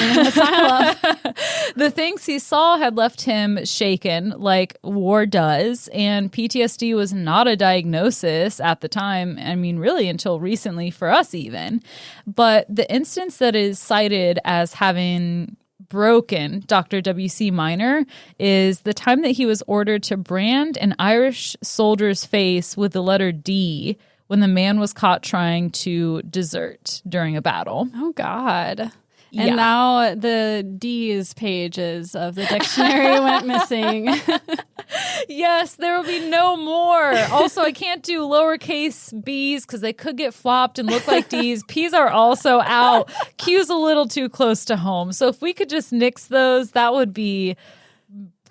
The things he saw had left him shaken, like war does, and PTSD was not a diagnosis at the time. I mean, really until recently for us even. But the instance that is cited as having broken Dr. W.C. Minor is the time that he was ordered to brand an Irish soldier's face with the letter D when the man was caught trying to desert during a battle. Oh, God. And now the D's pages of the dictionary went missing. Yes, there will be no more. Also, I can't do lowercase b's because they could get flopped and look like D's. P's are also out. Q's a little too close to home. So if we could just nix those, that would be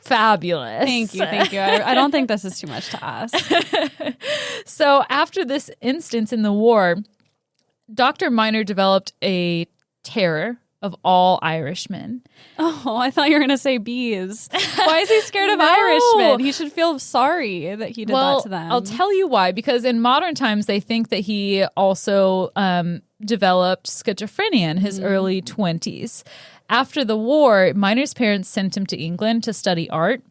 fabulous. Thank you. I don't think this is too much to ask. So after this instance in the war, Dr. Minor developed a terror of all Irishmen. Oh, I thought you were going to say bees. Why is he scared of Irishmen? He should feel sorry that he did that to them. I'll tell you why. Because in modern times, they think that he also developed schizophrenia in his early 20s. After the war, Minor's parents sent him to England to study art.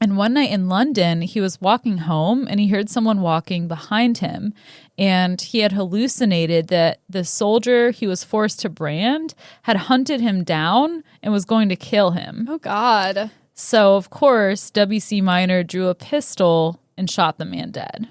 And one night in London, he was walking home and he heard someone walking behind him. and he had hallucinated that the soldier he was forced to brand had hunted him down and was going to kill him. Oh, God. So, of course, W.C. Minor drew a pistol and shot the man dead.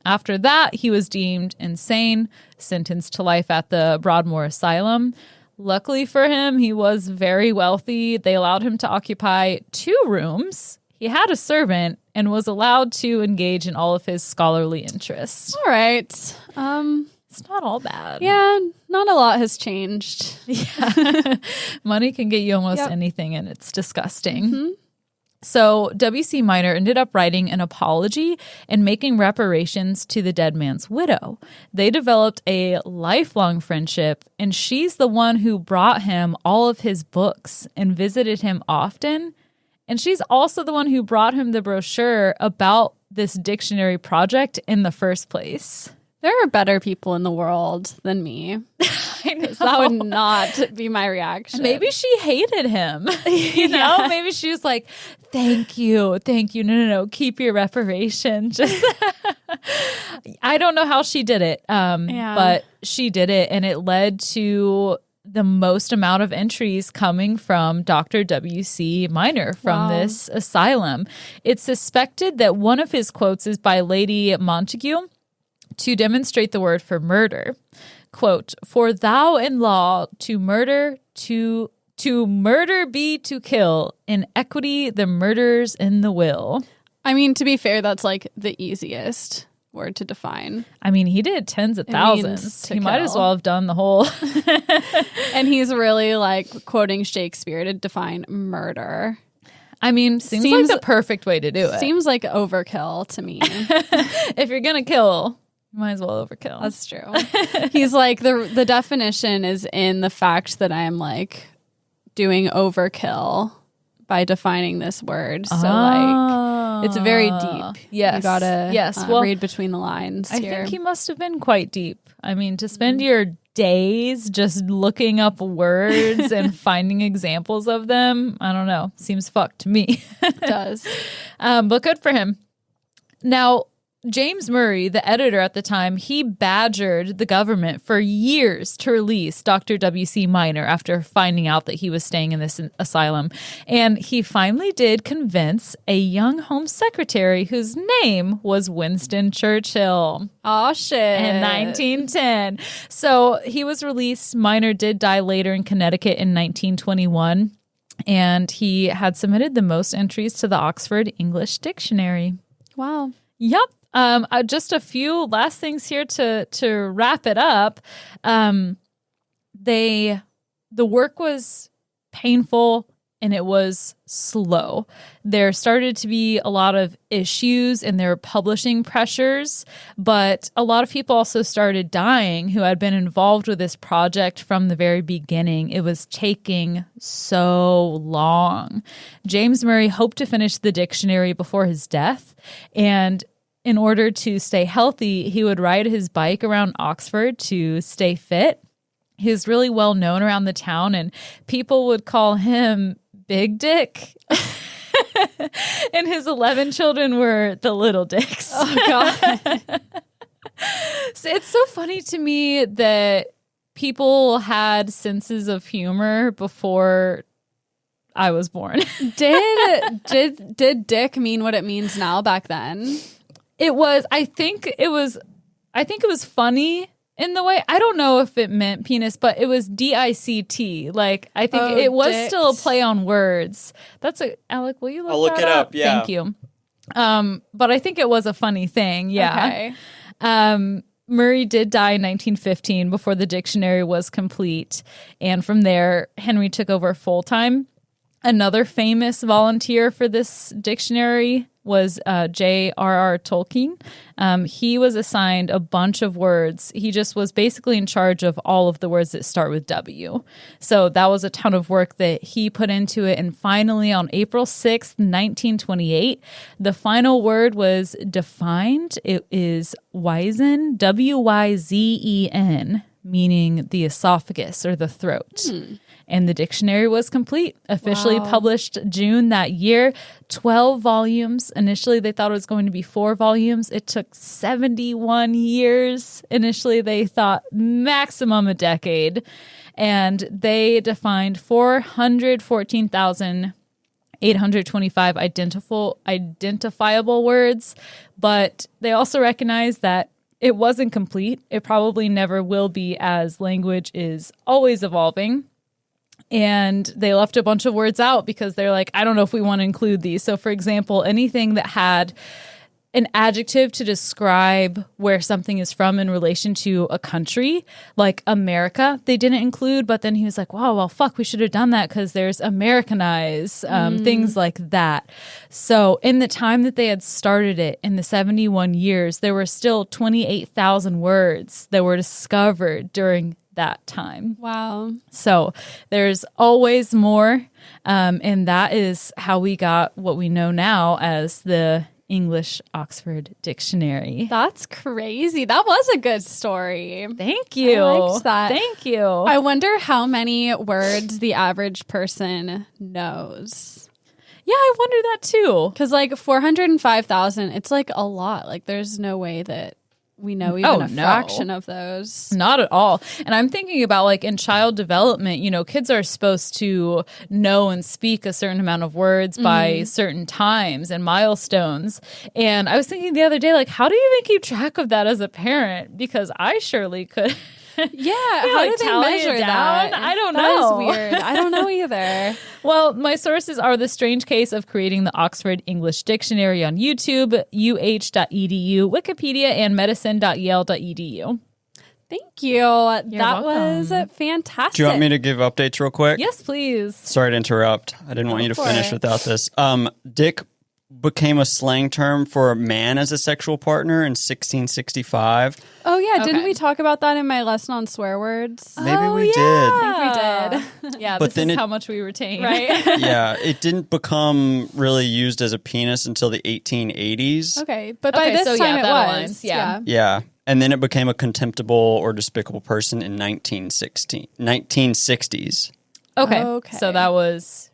After that, he was deemed insane, sentenced to life at the Broadmoor Asylum. Luckily for him, he was very wealthy. They allowed him to occupy 2 rooms. He had a servant and was allowed to engage in all of his scholarly interests. All right. It's not all bad. Yeah, not a lot has changed. Yeah. Money can get you almost anything, and it's disgusting. So W.C. Minor ended up writing an apology and making reparations to the dead man's widow. They developed a lifelong friendship, and she's the one who brought him all of his books and visited him often. And she's also the one who brought him the brochure about this dictionary project in the first place. There are better people in the world than me. I know. That would not be my reaction. Maybe she hated him. You know, maybe she was like, thank you. No, keep your reparation. Just I don't know how she did it. But she did it, and it led to the most amount of entries coming from Dr. W.C. Minor from this asylum. It's suspected that one of his quotes is by Lady Montague to demonstrate the word for murder. Quote, "For thou in law to murder be to kill, in equity the murderers in the will." I mean, to be fair, that's like the easiest word to define. I mean, he did tens of thousands. He might as well have done the whole. And he's really like quoting Shakespeare to define murder. I mean, seems like the perfect way to do it. Seems like overkill to me. If you're going to kill, you might as well overkill. That's true. He's like, the definition is in the fact that I am like doing overkill by defining this word. So like, it's very deep. Yes. You gotta well, read between the lines I here. think he must have been quite deep. I mean, to spend your days just looking up words and finding examples of them, I don't know. Seems fucked to me. It does. But good for him. Now, James Murray, the editor at the time, he badgered the government for years to release Dr. W.C. Minor after finding out that he was staying in this asylum. And he finally did convince a young Home Secretary whose name was Winston Churchill. Oh, shit. In 1910. So he was released. Minor did die later in Connecticut in 1921. And he had submitted the most entries to the Oxford English Dictionary. Wow. Yep. Just a few last things here to wrap it up. The work was painful and it was slow. There started to be a lot of issues and there were publishing pressures, but a lot of people also started dying who had been involved with this project from the very beginning. It was taking so long. James Murray hoped to finish the dictionary before his death, and in order to stay healthy, he would ride his bike around Oxford to stay fit. He was really well known around the town, and people would call him Big Dick. And his 11 children were the Little Dicks. Oh, God. So it's so funny to me that people had senses of humor before I was born. Did dick mean what it means now back then? It was, I think it was funny in the way. I don't know if it meant penis, but it was DICT. Like, I think it was dicked. still a play on words. Alec, will you look I'll look that it up, yeah. Thank you. But I think it was a funny thing. Yeah. Okay. Murray did die in 1915 before the dictionary was complete. And from there, Henry took over full time. Another famous volunteer for this dictionary was J.R.R. Tolkien. He was assigned a bunch of words. He just was basically in charge of all of the words that start with W. So that was a ton of work that he put into it. And finally, on April 6th, 1928, the final word was defined. It is Wyzen, W-Y-Z-E-N, meaning the esophagus or the throat. And the dictionary was complete, officially published June that year. 12 volumes. Initially, they thought it was going to be 4 volumes. It took 71 years. Initially, they thought maximum a decade. And they defined 414,825 identifiable words. But they also recognized that it wasn't complete. It probably never will be, as language is always evolving. And they left a bunch of words out because they're like, I don't know if we want to include these. So, for example, anything that had an adjective to describe where something is from in relation to a country, like America, they didn't include. But then he was like, wow, well, fuck, we should have done that because there's Americanize, things like that. So in the time that they had started it, in the 71 years, there were still 28,000 words that were discovered during that time. Wow. So there's always more. And that is how we got what we know now as the English Oxford Dictionary. That's crazy. That was a good story. Thank you. I liked that. Thank you. I wonder how many words the average person knows. Yeah, I wonder that too. Because like 405,000, it's like a lot. Like there's no way that we know even a fraction of those. Not at all. And I'm thinking about like in child development, you know, kids are supposed to know and speak a certain amount of words by certain times and milestones. And I was thinking the other day, like, how do you even keep track of that as a parent? Because I surely could. Yeah, how do they measure that? I don't know. That is weird. I don't know either. Well, my sources are The Strange Case of Creating the Oxford English Dictionary on YouTube, uh.edu, Wikipedia, and medicine.yale.edu. Thank you. That welcome. was fantastic. Do you want me to give updates real quick? Yes, please. Sorry to interrupt. I didn't want you to finish without this. Dick became a slang term for a man as a sexual partner in 1665. Oh, yeah. Didn't we talk about that in my lesson on swear words? Maybe we did. I think we did. Yeah, But this then is it- how much we retain. Right? Yeah, it didn't become really used as a penis until the 1880s. Okay. But by this so time yeah, it that was. aligns. Yeah. Yeah, and then it became a contemptible or despicable person in 1960s. Okay. So that was...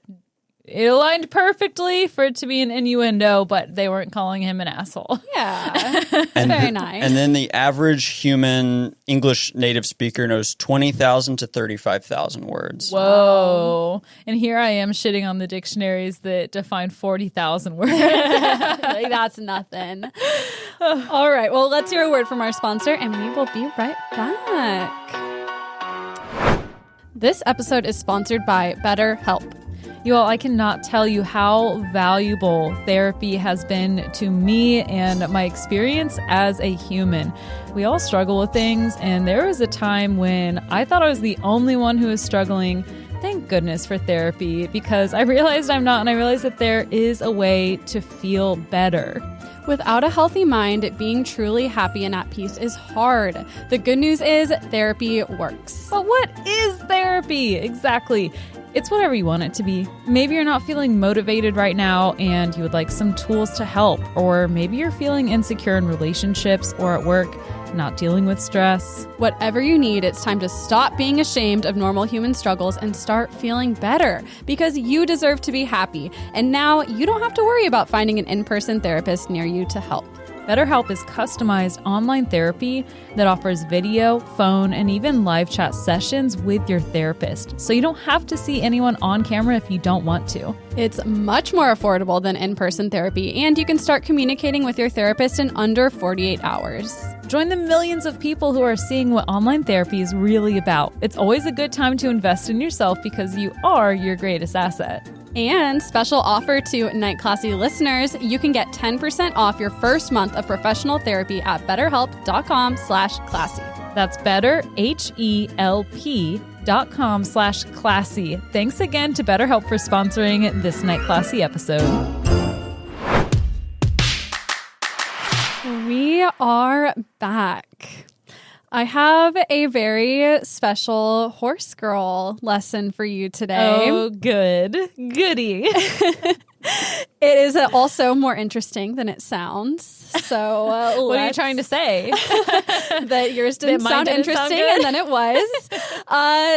It aligned perfectly for it to be an innuendo, but they weren't calling him an asshole. Yeah. And Very nice. And then the average human English native speaker knows 20,000 to 35,000 words. Whoa. And here I am shitting on the dictionaries that define 40,000 words. Like, that's nothing. All right. Well, let's hear a word from our sponsor, and we will be right back. This episode is sponsored by BetterHelp. You all, I cannot tell you how valuable therapy has been to me and my experience as a human. We all struggle with things, and there was a time when I thought I was the only one who was struggling. Thank goodness for therapy, because I realized I'm not, and I realized that there is a way to feel better. Without a healthy mind, being truly happy and at peace is hard. The good news is therapy works. But what is therapy? Exactly. It's whatever you want it to be. Maybe you're not feeling motivated right now and you would like some tools to help. Or maybe you're feeling insecure in relationships or at work, not dealing with stress. Whatever you need, it's time to stop being ashamed of normal human struggles and start feeling better, because you deserve to be happy. And now you don't have to worry about finding an in-person therapist near you to help. BetterHelp is customized online therapy that offers video, phone, and even live chat sessions with your therapist. So you don't have to see anyone on camera if you don't want to. It's much more affordable than in-person therapy, and you can start communicating with your therapist in under 48 hours. Join the millions of people who are seeing what online therapy is really about. It's always a good time to invest in yourself because you are your greatest asset. And special offer to Night Classy listeners, you can get 10% off your first month of professional therapy at betterhelp.com/classy. That's betterhelp.com/classy. Thanks again to BetterHelp for sponsoring this Night Classy episode. We are back. I have a very special Horsegirl lesson for you today. Oh, good. Goody. It is also more interesting than it sounds. So what are you trying to say? That yours didn't sound interesting, and then it was.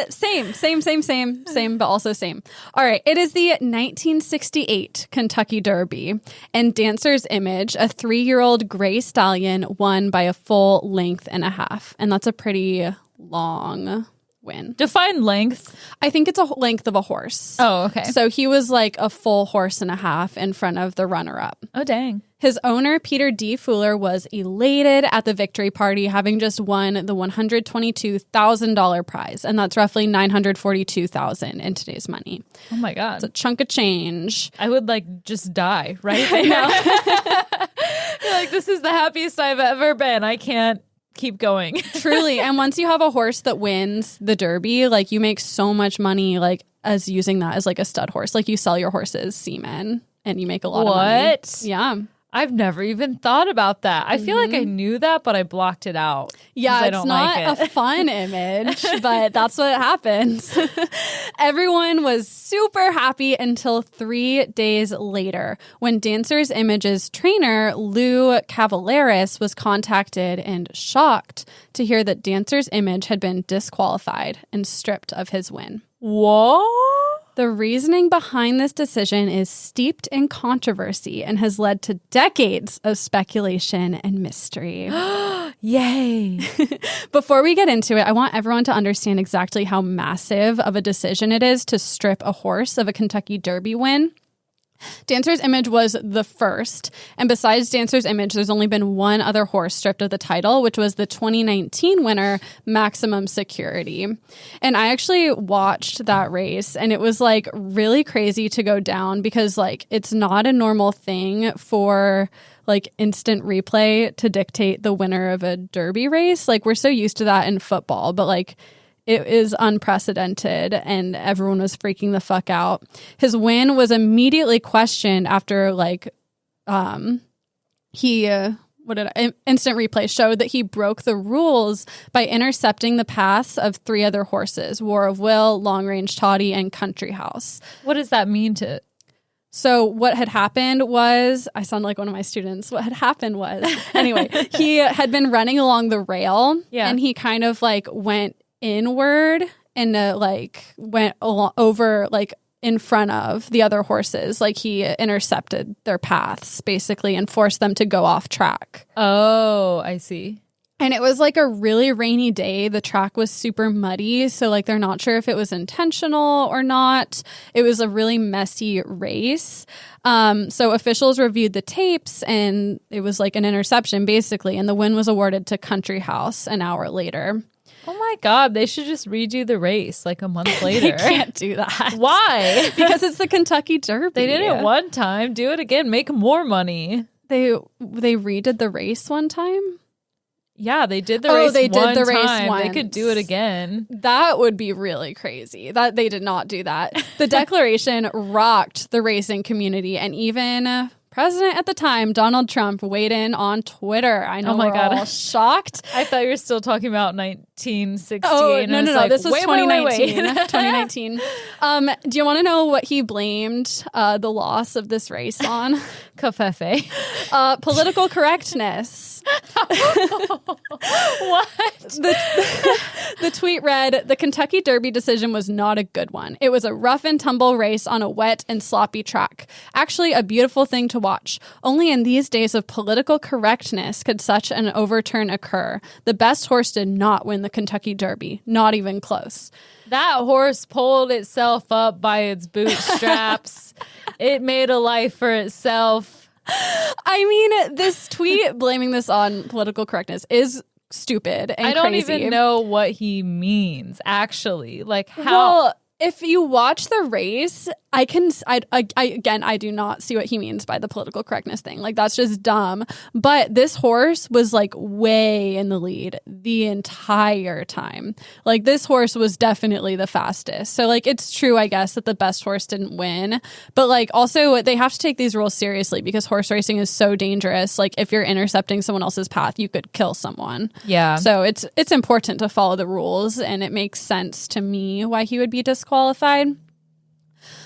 Same, but also same. All right. It is the 1968 Kentucky Derby, and Dancer's Image, a 3-year-old gray stallion, won by a full length and a half. And that's a pretty long win. Define length. I think it's a length of a horse. Oh, okay. So he was like a full horse and a half in front of the runner-up. Oh, dang. His owner, Peter D. Fuller, was elated at the victory party, having just won the $122,000 prize. And that's roughly $942,000 in today's money. Oh, my God. It's a chunk of change. I would just die right now. You're like, this is the happiest I've ever been. I can't keep going. Truly. And once you have a horse that wins the Derby, you make so much money, as using that as a stud horse. You sell your horse's semen and you make a lot of money. What? Yeah. I've never even thought about that. I feel like I knew that, but I blocked it out. Yeah, it's not a fun image, but that's what happens. Everyone was super happy until 3 days later when Dancer's Image's trainer, Lou Cavaleris, was contacted and shocked to hear that Dancer's Image had been disqualified and stripped of his win. What? The reasoning behind this decision is steeped in controversy and has led to decades of speculation and mystery. Yay. Before we get into it, I want everyone to understand exactly how massive of a decision it is to strip a horse of a Kentucky Derby win. Dancer's Image was the first, and besides Dancer's Image, there's only been one other horse stripped of the title, which was the 2019 winner, Maximum Security. And I actually watched that race, and it was really crazy to go down because it's not a normal thing for instant replay to dictate the winner of a Derby race. We're so used to that in football, but it is unprecedented, and everyone was freaking the fuck out. His win was immediately questioned after instant replay showed that he broke the rules by intercepting the paths of 3 other horses: War of Will, Long Range Toddy, and Country House. What does that mean to? So what had happened was, I sound like one of my students. What had happened was, anyway, he had been running along the rail, and he kind of went inward and went over in front of the other horses. He intercepted their paths basically and forced them to go off track. Oh, I see. And it was a really rainy day. The track was super muddy, so they're not sure if it was intentional or not. It was a really messy race. So officials reviewed the tapes, and it was an interception basically, and the win was awarded to Country House an hour later. Oh my God, they should just redo the race a month later. They can't do that. Why? Because it's the Kentucky Derby. They did it one time. Do it again. Make more money. They redid the race one time? Yeah, they did the race they did one the race time. once. They could do it again. That would be really crazy. That they did not do that. The declaration rocked the racing community, and even President at the time, Donald Trump, weighed in on Twitter. I know, oh my God, all shocked. I thought you were still talking about 1968. Oh, no. This was wait, 2019. wait. 2019. Do you want to know what he blamed the loss of this race on? Covfefe. Political correctness. What? The tweet read, "The Kentucky Derby decision was not a good one. It was a rough and tumble race on a wet and sloppy track. Actually, a beautiful thing to watch. Only in these days of political correctness could such an overturn occur. The best horse did not win the Kentucky Derby. Not even close." That horse pulled itself up by its bootstraps. It made a life for itself. I mean, this tweet blaming this on political correctness is stupid and I don't crazy. even know what he means, actually. How? Well, if you watch the race, I do not see what he means by the political correctness thing. That's just dumb. But this horse was way in the lead the entire time. This horse was definitely the fastest. So it's true, I guess, that the best horse didn't win. But also they have to take these rules seriously because horse racing is so dangerous. If you're intercepting someone else's path, you could kill someone. Yeah. So it's important to follow the rules, and it makes sense to me why he would be disqualified.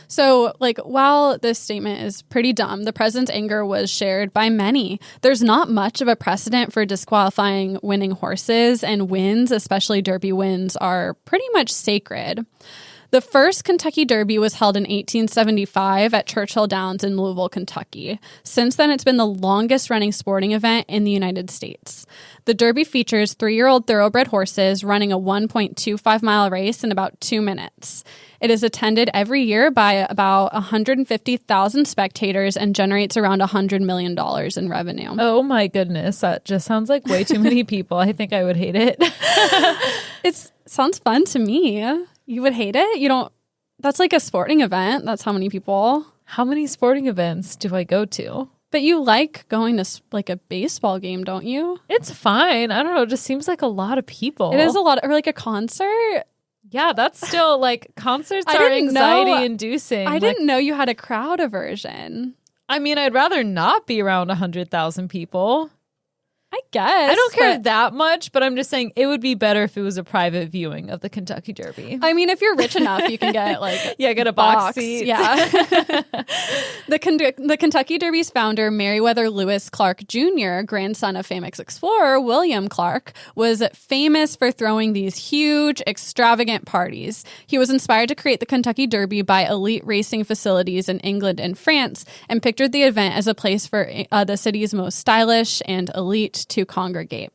So, like, while this statement is pretty dumb, the president's anger was shared by many. There's not much of a precedent for disqualifying winning horses, and wins, especially Derby wins, are pretty much sacred. The first Kentucky Derby was held in 1875 at Churchill Downs in Louisville, Kentucky. Since then, it's been the longest-running sporting event in the United States. The Derby features 3-year-old thoroughbred horses running a 1.25-mile race in about 2 minutes. It is attended every year by about 150,000 spectators and generates around $100 million in revenue. Oh my goodness. That just sounds like way too many people. I think I would hate it. It sounds fun to me. You would hate it? You don't... That's like a sporting event. That's how many people. How many sporting events do I go to? But you like going to like a baseball game, don't you? It's fine. I don't know. It just seems like a lot of people. It is a lot. Or like a concert. Yeah, that's still like concerts are anxiety inducing. I didn't know you had a crowd aversion. I mean, I'd rather not be around 100,000 people. I guess. I don't care that much, but I'm just saying it would be better if it was a private viewing of the Kentucky Derby. I mean, if you're rich enough, you can get like get a box seat. Yeah. The Kentucky Derby's founder, Meriwether Lewis Clark Jr., grandson of famous explorer William Clark, was famous for throwing these huge, extravagant parties. He was inspired to create the Kentucky Derby by elite racing facilities in England and France, and pictured the event as a place for the city's most stylish and elite to congregate.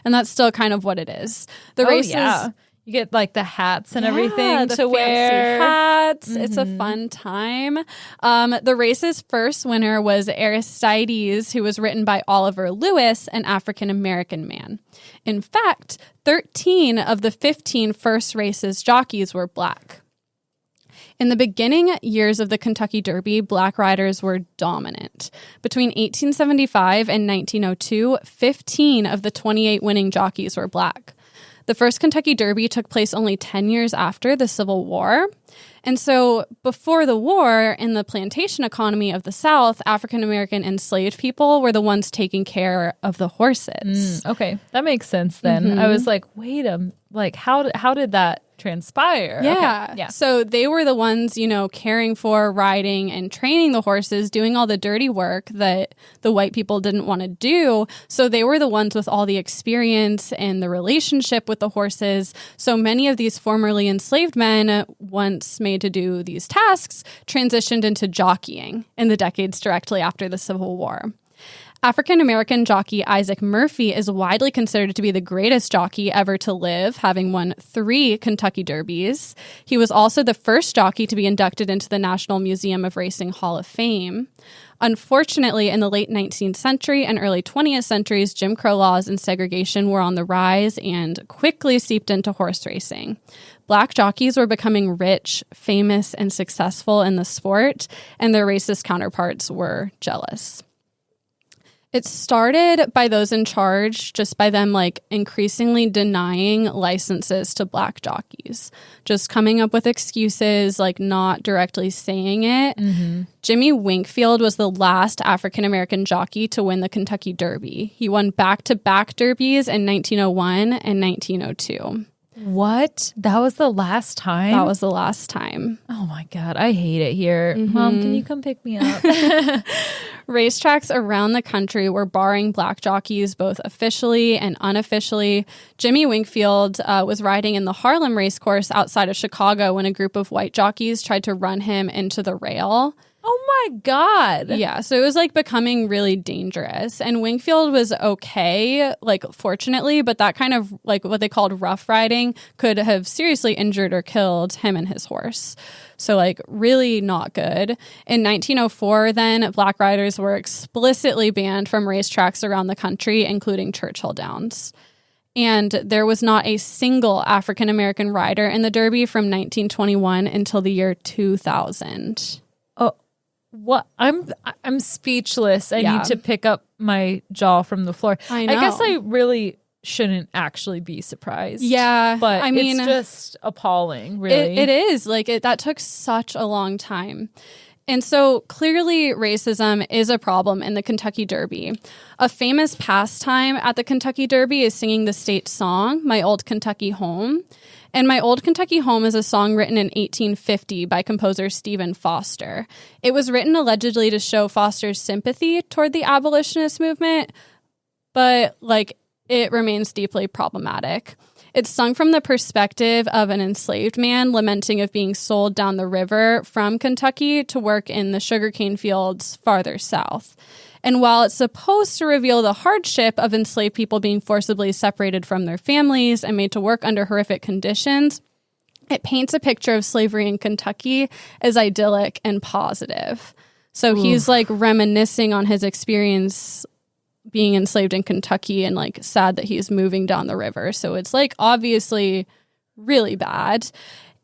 And that's still kind of what it is. The races, you get like the hats and everything to wear. Hats. Mm-hmm. It's a fun time. The race's first winner was Aristides, who was written by Oliver Lewis, an African-American man. In fact, 13 of the 15 first races jockeys were black. In the beginning years of the Kentucky Derby, black riders were dominant. Between 1875 and 1902, 15 of the 28 winning jockeys were black. The first Kentucky Derby took place only 10 years after the Civil War. And so before the war, in the plantation economy of the South, African-American enslaved people were the ones taking care of the horses. Okay, that makes sense then. Mm-hmm. I was like, wait a like how did that transpire? Yeah. Okay. Yeah. So they were the ones, caring for, riding, and training the horses, doing all the dirty work that the white people didn't want to do. So they were the ones with all the experience and the relationship with the horses. So many of these formerly enslaved men, once made to do these tasks, transitioned into jockeying in the decades directly after the Civil War. African-American jockey Isaac Murphy is widely considered to be the greatest jockey ever to live, having won 3 Kentucky Derbies. He was also the first jockey to be inducted into the National Museum of Racing Hall of Fame. Unfortunately, in the late 19th century and early 20th centuries, Jim Crow laws and segregation were on the rise and quickly seeped into horse racing. Black jockeys were becoming rich, famous, and successful in the sport, and their racist counterparts were jealous. It started by those in charge, just by them increasingly denying licenses to black jockeys, just coming up with excuses, not directly saying it. Mm-hmm. Jimmy Winkfield was the last African-American jockey to win the Kentucky Derby. He won back-to-back derbies in 1901 and 1902. What? That was the last time? That was the last time. Oh my God, I hate it here. Mm-hmm. Mom, can you come pick me up? Racetracks around the country were barring black jockeys both officially and unofficially. Jimmy Winkfield was riding in the Harlem racecourse outside of Chicago when a group of white jockeys tried to run him into the rail. Oh my God. Yeah, so it was becoming really dangerous. And Winkfield was okay, fortunately, but that kind of what they called rough riding could have seriously injured or killed him and his horse. So really not good. In 1904, then, black riders were explicitly banned from racetracks around the country, including Churchill Downs. And there was not a single African-American rider in the Derby from 1921 until the year 2000. What? I'm speechless. I need to pick up my jaw from the floor. I know. I guess I really shouldn't actually be surprised. Yeah. But I mean, it's just appalling, really. It is. That took such a long time. And so clearly racism is a problem in the Kentucky Derby. A famous pastime at the Kentucky Derby is singing the state song, My Old Kentucky Home. And My Old Kentucky Home is a song written in 1850 by composer Stephen Foster. It was written allegedly to show Foster's sympathy toward the abolitionist movement, but it remains deeply problematic. It's sung from the perspective of an enslaved man lamenting of being sold down the river from Kentucky to work in the sugarcane fields farther south. And while it's supposed to reveal the hardship of enslaved people being forcibly separated from their families and made to work under horrific conditions, it paints a picture of slavery in Kentucky as idyllic and positive. So he's reminiscing on his experience being enslaved in Kentucky and sad that he's moving down the river. So it's obviously really bad.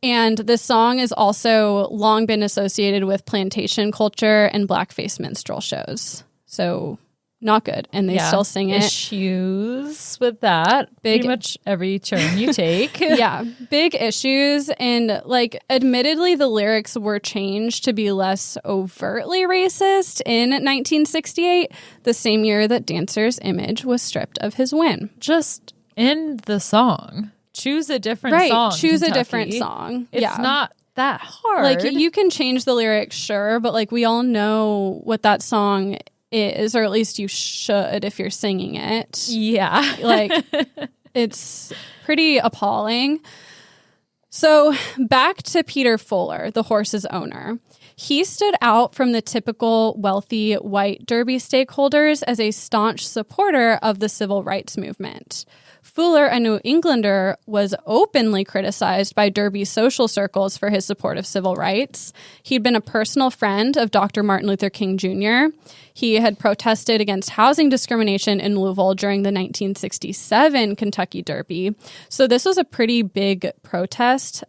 And this song has also long been associated with plantation culture and blackface minstrel shows. So not good. And they still sing it. Issues with that. Pretty much every turn you take. Yeah. Big issues. And admittedly, the lyrics were changed to be less overtly racist in 1968, the same year that Dancer's image was stripped of his win. Just end the song. Choose a different song. Right. Choose Kentucky. A different song. It's not that hard. You can change the lyrics, sure, but we all know what that song is, or at least you should if you're singing it. Yeah. It's pretty appalling. So back to Peter Fuller, the horse's owner. He stood out from the typical wealthy white Derby stakeholders as a staunch supporter of the civil rights movement. Fuller, a New Englander, was openly criticized by Derby social circles for his support of civil rights. He'd been a personal friend of Dr. Martin Luther King Jr. He had protested against housing discrimination in Louisville during the 1967 Kentucky Derby. So this was a pretty big protest.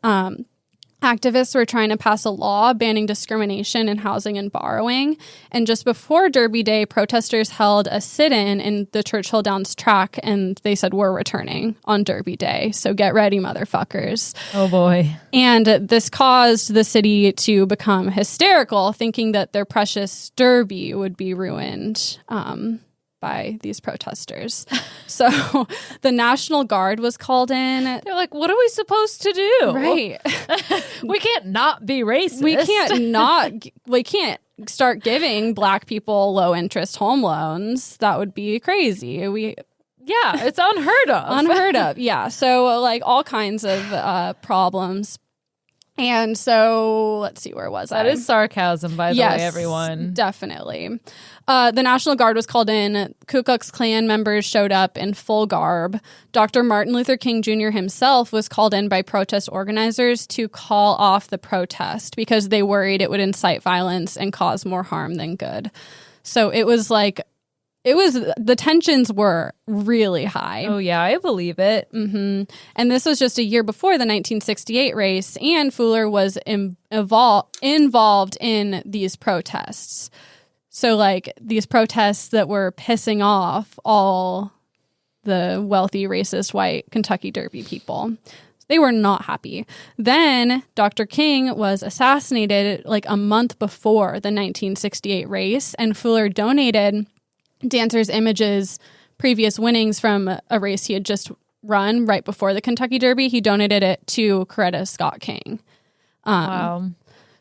Activists were trying to pass a law banning discrimination in housing and borrowing. And just before Derby Day, protesters held a sit-in in the Churchill Downs track, and they said, we're returning on Derby Day. So get ready, motherfuckers. Oh, boy. And this caused the city to become hysterical, thinking that their precious Derby would be ruined by these protesters. So the National Guard was called in. They're like, what are we supposed to do? Right. We can't not be racist. We can't start giving black people low interest home loans. That would be crazy. Yeah, it's unheard of. Unheard of. Yeah. So all kinds of problems. And so let's see, where was I? That is sarcasm, by the way, everyone. Definitely. The National Guard was called in. Ku Klux Klan members showed up in full garb. Dr. Martin Luther King Jr. himself was called in by protest organizers to call off the protest because they worried it would incite violence and cause more harm than good. So the tensions were really high. Oh, yeah, I believe it. Mm-hmm. And this was just a year before the 1968 race, and Fuller was involved in these protests. So, these protests that were pissing off all the wealthy, racist, white Kentucky Derby people. They were not happy. Then Dr. King was assassinated a month before the 1968 race, and Fuller donated Dancer's Image's previous winnings from a race he had just run right before the Kentucky Derby. He donated it to Coretta Scott King. Wow.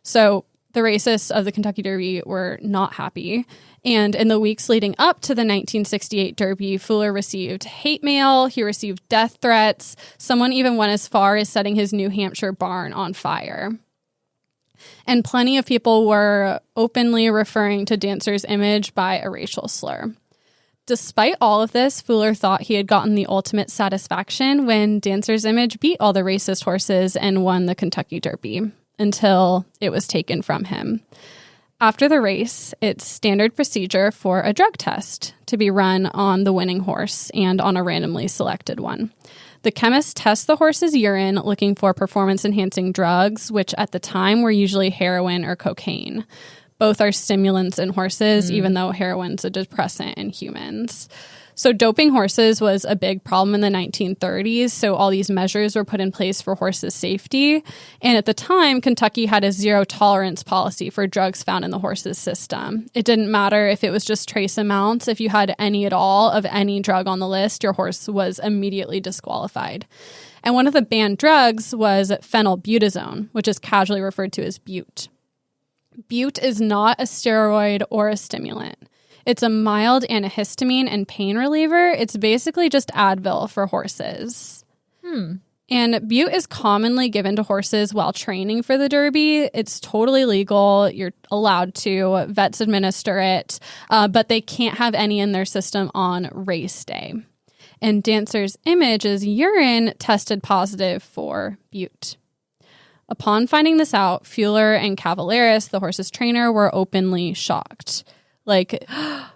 So the racists of the Kentucky Derby were not happy. And in the weeks leading up to the 1968 Derby, Fuller received hate mail. He received death threats. Someone even went as far as setting his New Hampshire barn on fire. And plenty of people were openly referring to Dancer's Image by a racial slur. Despite all of this, Fuller thought he had gotten the ultimate satisfaction when Dancer's Image beat all the racist horses and won the Kentucky Derby, until it was taken from him. After the race, it's standard procedure for a drug test to be run on the winning horse and on a randomly selected one. The chemists test the horse's urine looking for performance-enhancing drugs, which at the time were usually heroin or cocaine. Both are stimulants in horses, even though heroin's a depressant in humans. So doping horses was a big problem in the 1930s. So all these measures were put in place for horses' safety. And at the time, Kentucky had a zero tolerance policy for drugs found in the horse's system. It didn't matter if it was just trace amounts. If you had any at all of any drug on the list, your horse was immediately disqualified. And one of the banned drugs was phenylbutazone, which is casually referred to as bute. Bute is not a steroid or a stimulant. It's a mild antihistamine and pain reliever. It's basically just Advil for horses. And bute is commonly given to horses while training for the Derby. It's totally legal. You're allowed to. Vets administer it, but they can't have any in their system on race day. And Dancer's Image's urine tested positive for bute. Upon finding this out, Fuller and Cavaleris, the horse's trainer, were openly shocked. Like, oh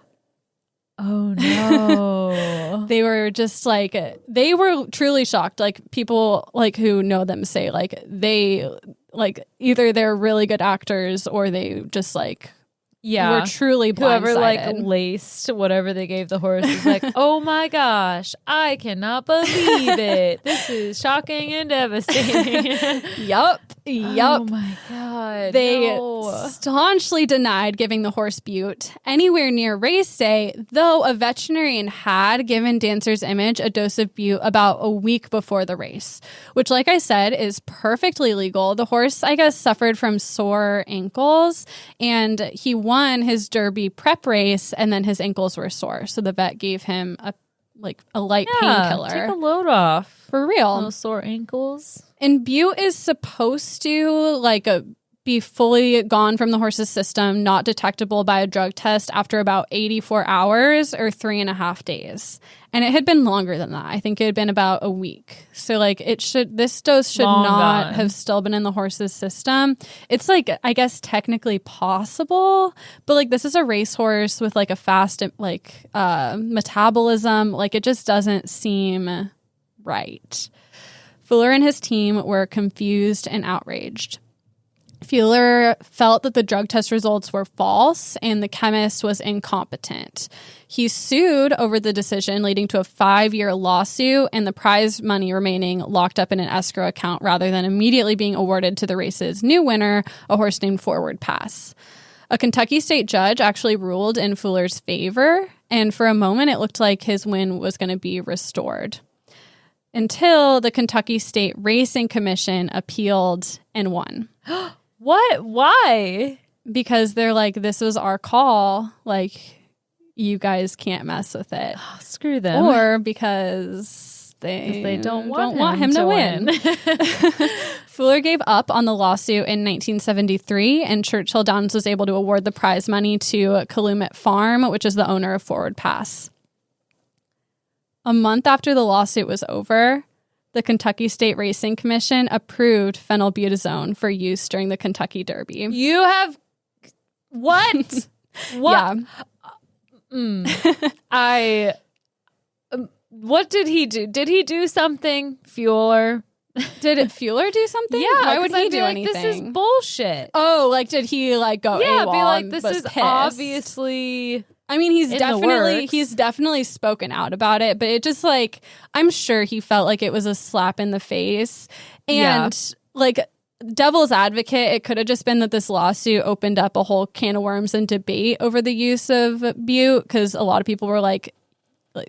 no. They were just like, they were truly shocked. Like, people like who know them say like they like either they're really good actors or they just like were truly blindsided. Whoever like laced whatever they gave the horse is like, oh my gosh, I cannot believe it. This is shocking and devastating. Yup. Oh my God. They staunchly denied giving the horse bute anywhere near race day, though a veterinarian had given Dancer's Image a dose of bute about a week before the race, which, like I said, is perfectly legal. The horse, I guess, suffered from sore ankles, and he won his Derby prep race, and then his ankles were sore. So the vet gave him a light painkiller. Take a load off. For real. Those sore ankles. And bute is supposed to be fully gone from the horse's system, not detectable by a drug test after about 84 hours or 3.5 days. And it had been longer than that. I think it had been about a week. So this dose should not have still been in the horse's system. It's I guess technically possible, but this is a racehorse with a fast metabolism. It just doesn't seem right. Fuller and his team were confused and outraged. Fuller felt that the drug test results were false and the chemist was incompetent. He sued over the decision, leading to a 5-year lawsuit and the prize money remaining locked up in an escrow account rather than immediately being awarded to the race's new winner, a horse named Forward Pass. A Kentucky state judge actually ruled in Fuller's favor, and for a moment it looked like his win was going to be restored. Until the Kentucky State Racing Commission appealed and won. What? Why? Because they're like, this was our call. You guys can't mess with it. Oh, screw them. Or because they don't want him to win. Fuller gave up on the lawsuit in 1973, and Churchill Downs was able to award the prize money to Calumet Farm, which is the owner of Forward Pass. A month after the lawsuit was over, the Kentucky State Racing Commission approved phenylbutazone for use during the Kentucky Derby. You have... What? What? Yeah. What did he do? Did he do something, Fuller? Did Fuller do something? Yeah. Why would he do anything? This is bullshit. Oh, did he go Yeah, AWOL be like, this is pissed? obviously... I mean, he's definitely spoken out about it, but it just I'm sure he felt like it was a slap in the face. And devil's advocate, it could have just been that this lawsuit opened up a whole can of worms and debate over the use of bute, because a lot of people were like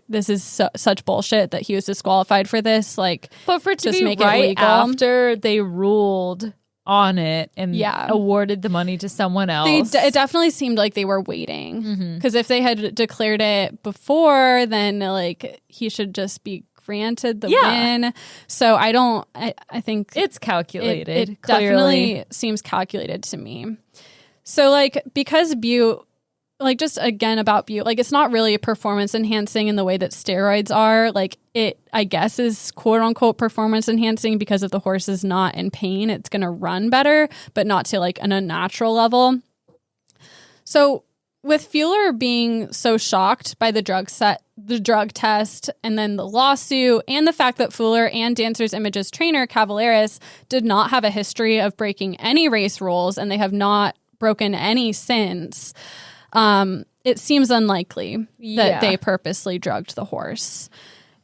this is such bullshit that he was disqualified for this. But for it to just be make right it legal. after they ruled on it and awarded the money to someone else. It definitely seemed like they were waiting, because if they had declared it before, then he should just be granted the win. So I think it's calculated. It definitely seems calculated to me. So because bute, just again about bute, it's not really performance enhancing in the way that steroids are. It, I guess, is quote unquote performance enhancing because if the horse is not in pain, it's going to run better, but not to an unnatural level. So with Fuller being so shocked by the drug test, and then the lawsuit, and the fact that Fuller and Dancer's Image's trainer, Cavaleris, did not have a history of breaking any race rules, and they have not broken any since, it seems unlikely that they purposely drugged the horse.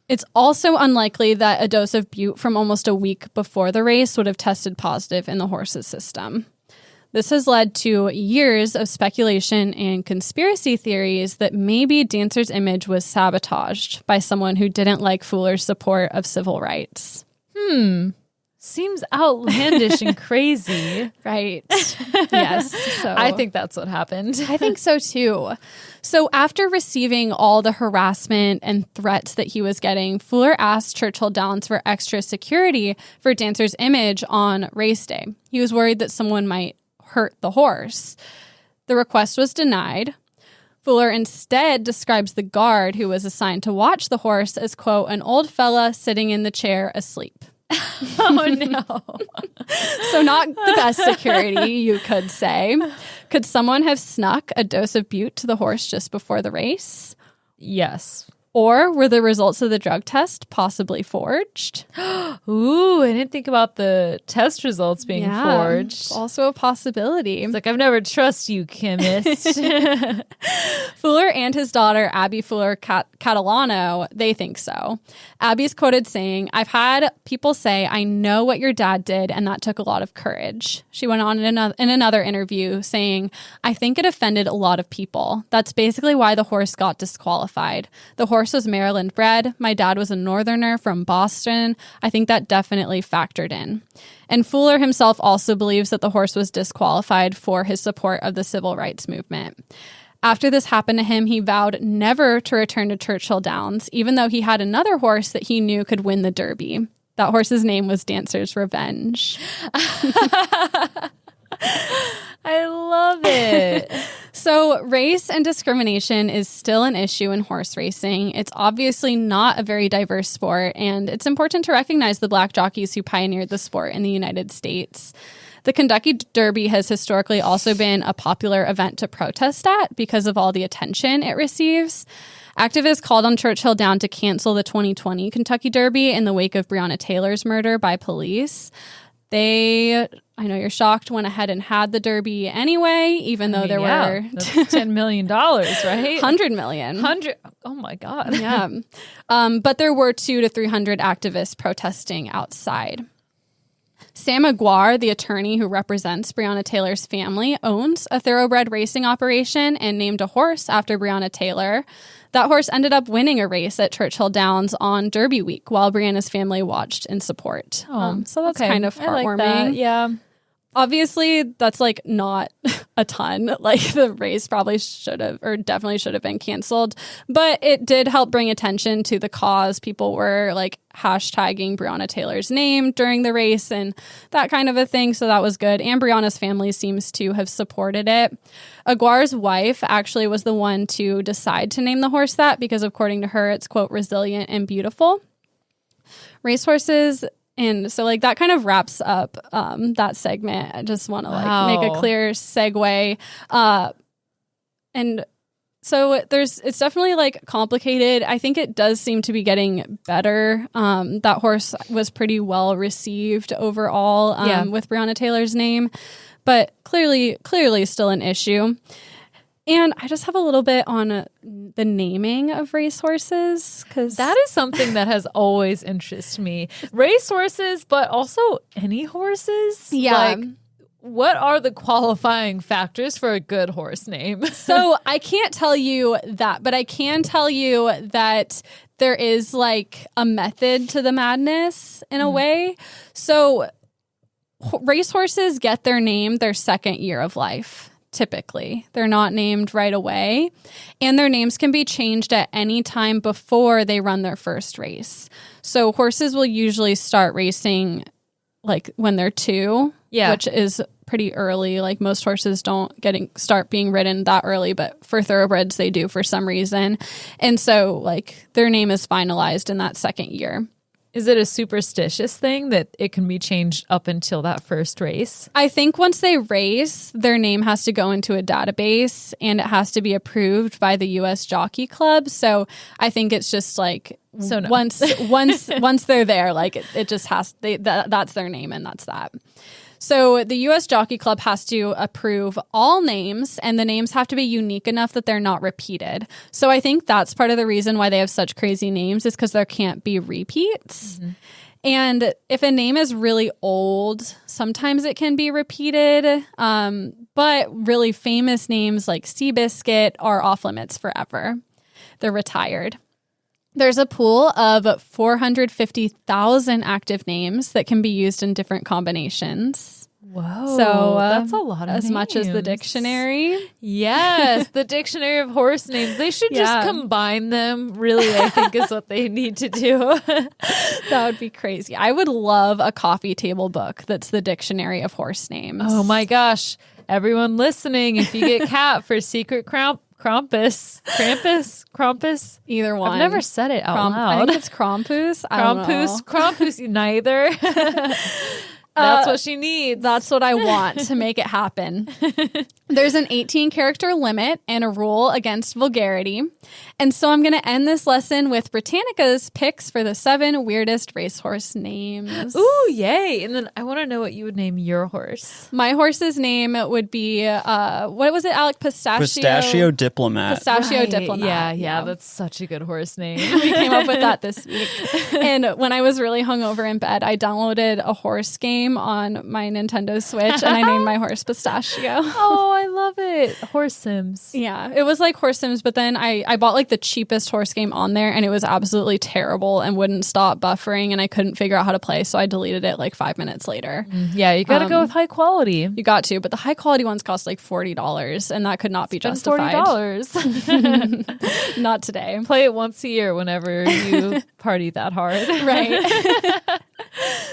It's also unlikely that a dose of bute from almost a week before the race would have tested positive in the horse's system. This has led to years of speculation and conspiracy theories that maybe Dancer's image was sabotaged by someone who didn't like Fuller's support of civil rights. Seems outlandish and crazy. Right. Yes. So I think that's what happened. I think so too. So after receiving all the harassment and threats that he was getting, Fuller asked Churchill Downs for extra security for Dancer's image on race day. He was worried that someone might hurt the horse. The request was denied. Fuller instead describes the guard who was assigned to watch the horse as, quote, an old fella sitting in the chair asleep. Oh, no. So not the best security, you could say. Could someone have snuck a dose of bute to the horse just before the race? Yes. Or were the results of the drug test possibly forged? Ooh, I didn't think about the test results being forged. It's also a possibility. It's like, I've never trust you, chemist. Fuller and his daughter, Abby Fuller Catalano, they think so. Abby's quoted saying, I've had people say, I know what your dad did, and that took a lot of courage. She went on in another interview saying, I think it offended a lot of people. That's basically why the horse got disqualified. The horse was Maryland bred. My dad was a northerner from Boston. I think that definitely factored in. And Fuller himself also believes that the horse was disqualified for his support of the civil rights movement. After this happened to him, he vowed never to return to Churchill Downs, even though he had another horse that he knew could win the Derby. That horse's name was Dancer's Revenge. I love it. So race and discrimination is still an issue in horse racing. It's obviously not a very diverse sport, and it's important to recognize the black jockeys who pioneered the sport in the United States. The Kentucky Derby has historically also been a popular event to protest at because of all the attention it receives. Activists called on Churchill Downs to cancel the 2020 Kentucky Derby in the wake of Breonna Taylor's murder by police. They, I know you're shocked, went ahead and had the Derby anyway, even though there were that's $10 million, right? $100 million. Oh my God. Yeah. But there were 200 to 300 activists protesting outside. Sam Aguirre, the attorney who represents Breonna Taylor's family, owns a thoroughbred racing operation and named a horse after Breonna Taylor. That horse ended up winning a race at Churchill Downs on Derby week while Breonna's family watched in support. So that's kind of heartwarming. I like that. Yeah. Obviously, that's like not a ton. Like the race probably should have, or definitely should have been canceled. But it did help bring attention to the cause. People were like hashtagging Breonna Taylor's name during the race and that kind of a thing. So that was good. And Breonna's family seems to have supported it. Aguirre's wife actually was the one to decide to name the horse that because according to her, it's, quote, resilient and beautiful. Racehorses. And so, like, that kind of wraps up that segment. I just want to, like, make a clear segue. And so it's definitely, like, complicated. I think it does seem to be getting better. That horse was pretty well received overall with Breonna Taylor's name. But clearly still an issue. And I just have a little bit on the naming of racehorses because that is something that has always interested me. Racehorses, but also any horses. Yeah. Like, what are the qualifying factors for a good horse name? So I can't tell you that, but I can tell you that there is like a method to the madness in a way. So racehorses get their name their second year of life. Typically, they're not named right away, and their names can be changed at any time before they run their first race. So horses will usually start racing like when they're 2, which is pretty early. Like most horses don't start being ridden that early, but for thoroughbreds they do for some reason. And so like their name is finalized in that second year. Is it a superstitious thing that it can be changed up until that first race? I think once they race, their name has to go into a database and it has to be approved by the U.S. Jockey Club. So I think it's just like once they're there, like it just has that's their name and that's that. So the U.S. Jockey Club has to approve all names, and the names have to be unique enough that they're not repeated. So I think that's part of the reason why they have such crazy names is because there can't be repeats. Mm-hmm. And if a name is really old, sometimes it can be repeated. But really famous names like Seabiscuit are off limits forever. They're retired. There's a pool of 450,000 active names that can be used in different combinations. Whoa. So that's a lot of as names. much as the dictionary. Yes, the dictionary of horse names. They should just combine them, really, I think is what they need to do. That would be crazy. I would love a coffee table book that's the dictionary of horse names. Oh my gosh. Everyone listening, if you get cat for secret Krampus, either one. I've never said it out loud. I think it's Krampus. Krampus, neither. That's what she needs. That's what I want to make it happen. There's an 18-character limit and a rule against vulgarity. And so I'm going to end this lesson with Britannica's picks for the 7 weirdest racehorse names. Ooh, yay. And then I want to know what you would name your horse. My horse's name would be, what was it, Alec? Pistachio Diplomat. Pistachio Diplomat. Yeah, that's such a good horse name. We came up with that this week. And when I was really hungover in bed, I downloaded a horse game on my Nintendo Switch, and I named my horse Pistachio. Oh, I love it. Horse Sims. Yeah, it was like Horse Sims, but then I bought like the cheapest horse game on there, and it was absolutely terrible and wouldn't stop buffering, and I couldn't figure out how to play, so I deleted it like 5 minutes later. Yeah, you got to go with high quality. You got to, but the high quality ones cost like $40, and that could not be justified. $40. Not today. Play it once a year whenever you party that hard. Right.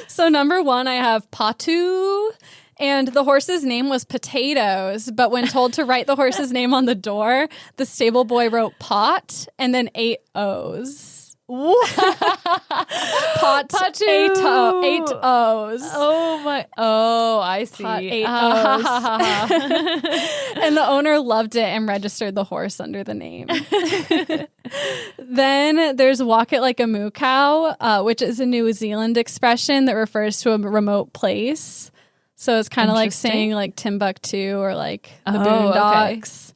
So number 1, I have Patu. And the horse's name was Potatoes, but when told to write the horse's name on the door, the stable boy wrote pot and then 8 O's. Pot, Patu. 8 O's. Oh, I see. Pot, 8 O's. And the owner loved it and registered the horse under the name. Then there's walk it like a moo cow, which is a New Zealand expression that refers to a remote place. So it's kind of like saying like Timbuktu or like the Boondocks. Okay.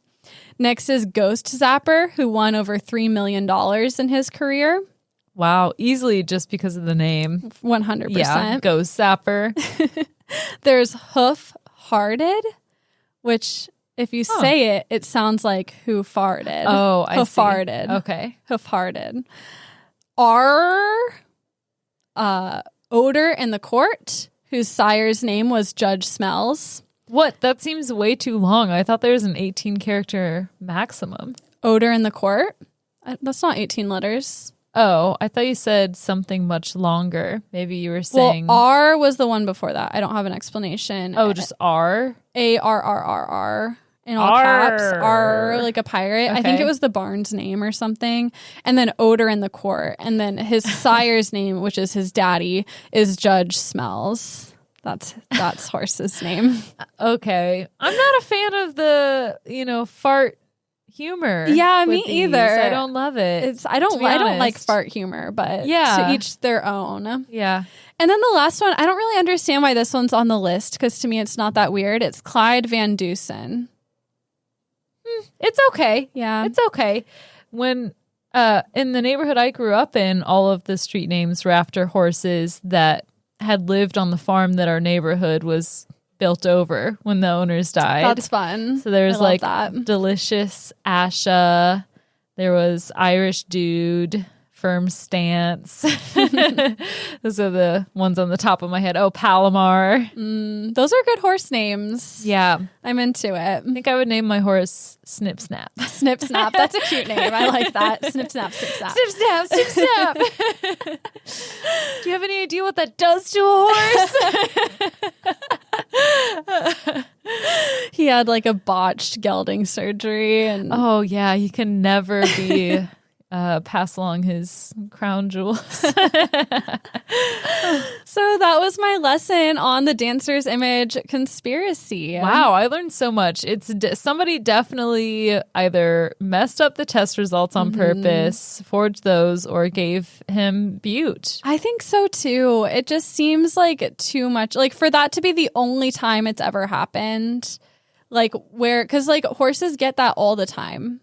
Next is Ghost Zapper, who won over $3 million in his career. Wow. Easily just because of the name. 100%. Yeah, Ghost Zapper. There's Hoof Hearted, which if you say it, it sounds like who farted. Oh, I see. Hoof Hearted. Okay. Hoof Hearted. Odor in the Court, whose sire's name was Judge Smells. What? That seems way too long. I thought there was an 18-character maximum. Odor in the Court? That's not 18 letters. Oh, I thought you said something much longer. Maybe you were saying... Well, R was the one before that. I don't have an explanation. Oh, just R? A-R-R-R-R. In all caps. R, like a pirate. Okay. I think it was the barn's name or something. And then Odor in the Court. And then his sire's name, which is his daddy, is Judge Smells. That's horse's name. Okay. I'm not a fan of the, fart humor. Yeah, me either. I don't love it. I don't like fart humor, but to each their own. Yeah. And then the last one, I don't really understand why this one's on the list, because to me it's not that weird. It's Clyde Van Dusen. It's okay. Yeah. It's okay. When in the neighborhood I grew up in, all of the street names were after horses that had lived on the farm that our neighborhood was built over when the owners died. That's fun. So there was like Delicious Asha. There was Irish Dude, Firm Stance. Those are the ones on the top of my head. Oh, Palomar. Those are good horse names. Yeah. I'm into it. I think I would name my horse Snip Snap. Snip Snap. That's a cute name. I like that. Snip Snap, Snip Snap. Snip Snap, Snip Snap. Do you have any idea what that does to a horse? He had like a botched gelding surgery. And oh, yeah. He can never be pass along his crown jewels. So that was my lesson on the Dancer's Image conspiracy. Wow, I learned so much. It's somebody definitely either messed up the test results on purpose, forged those, or gave him butte. I think so too. It just seems like too much. Like for that to be the only time it's ever happened, like where, because like horses get that all the time.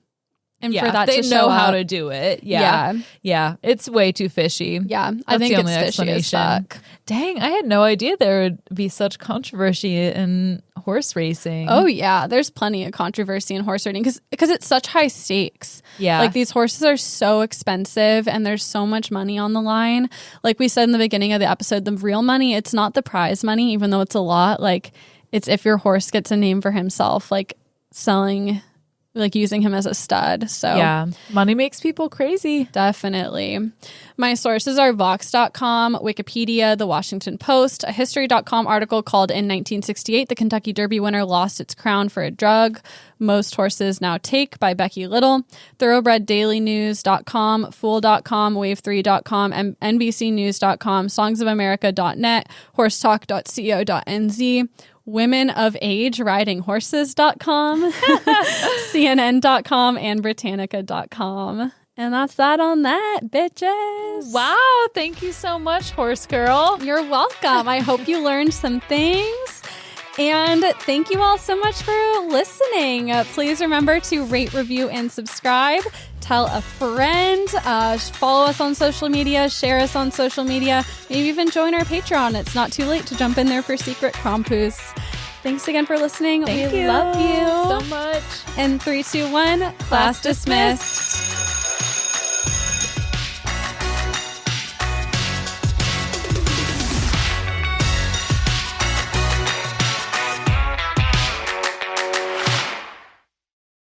And for that they to know show how up, to do it. Yeah. It's way too fishy. Yeah, I That's think the it's only fishy as fuck. Dang, I had no idea there would be such controversy in horse racing. Oh yeah, there's plenty of controversy in horse racing because it's such high stakes. Yeah, like these horses are so expensive and there's so much money on the line. Like we said in the beginning of the episode, the real money, it's not the prize money, even though it's a lot. Like it's if your horse gets a name for himself, like selling. Like using him as a stud. So yeah, money makes people crazy. Definitely. My sources are Vox.com, Wikipedia, The Washington Post, a History.com article called In 1968, the Kentucky Derby winner lost its crown for a drug most horses now take by Becky Little, ThoroughbredDailyNews.com, Fool.com, Wave3.com, and NBCNews.com, SongsOfAmerica.net, Horsetalk.co.nz, womenofAgeRidingHorses.com, CNN.com, and Britannica.com. And that's that on that, bitches. Wow, thank you so much, Horse Girl. You're welcome. I hope you learned some things. And thank you all so much for listening. Please remember to rate, review, and subscribe. Tell a friend. Follow us on social media. Share us on social media. Maybe even join our Patreon. It's not too late to jump in there for secret Krampus. Thanks again for listening. Thank we you love you so much. And 3, 2, 1, class dismissed.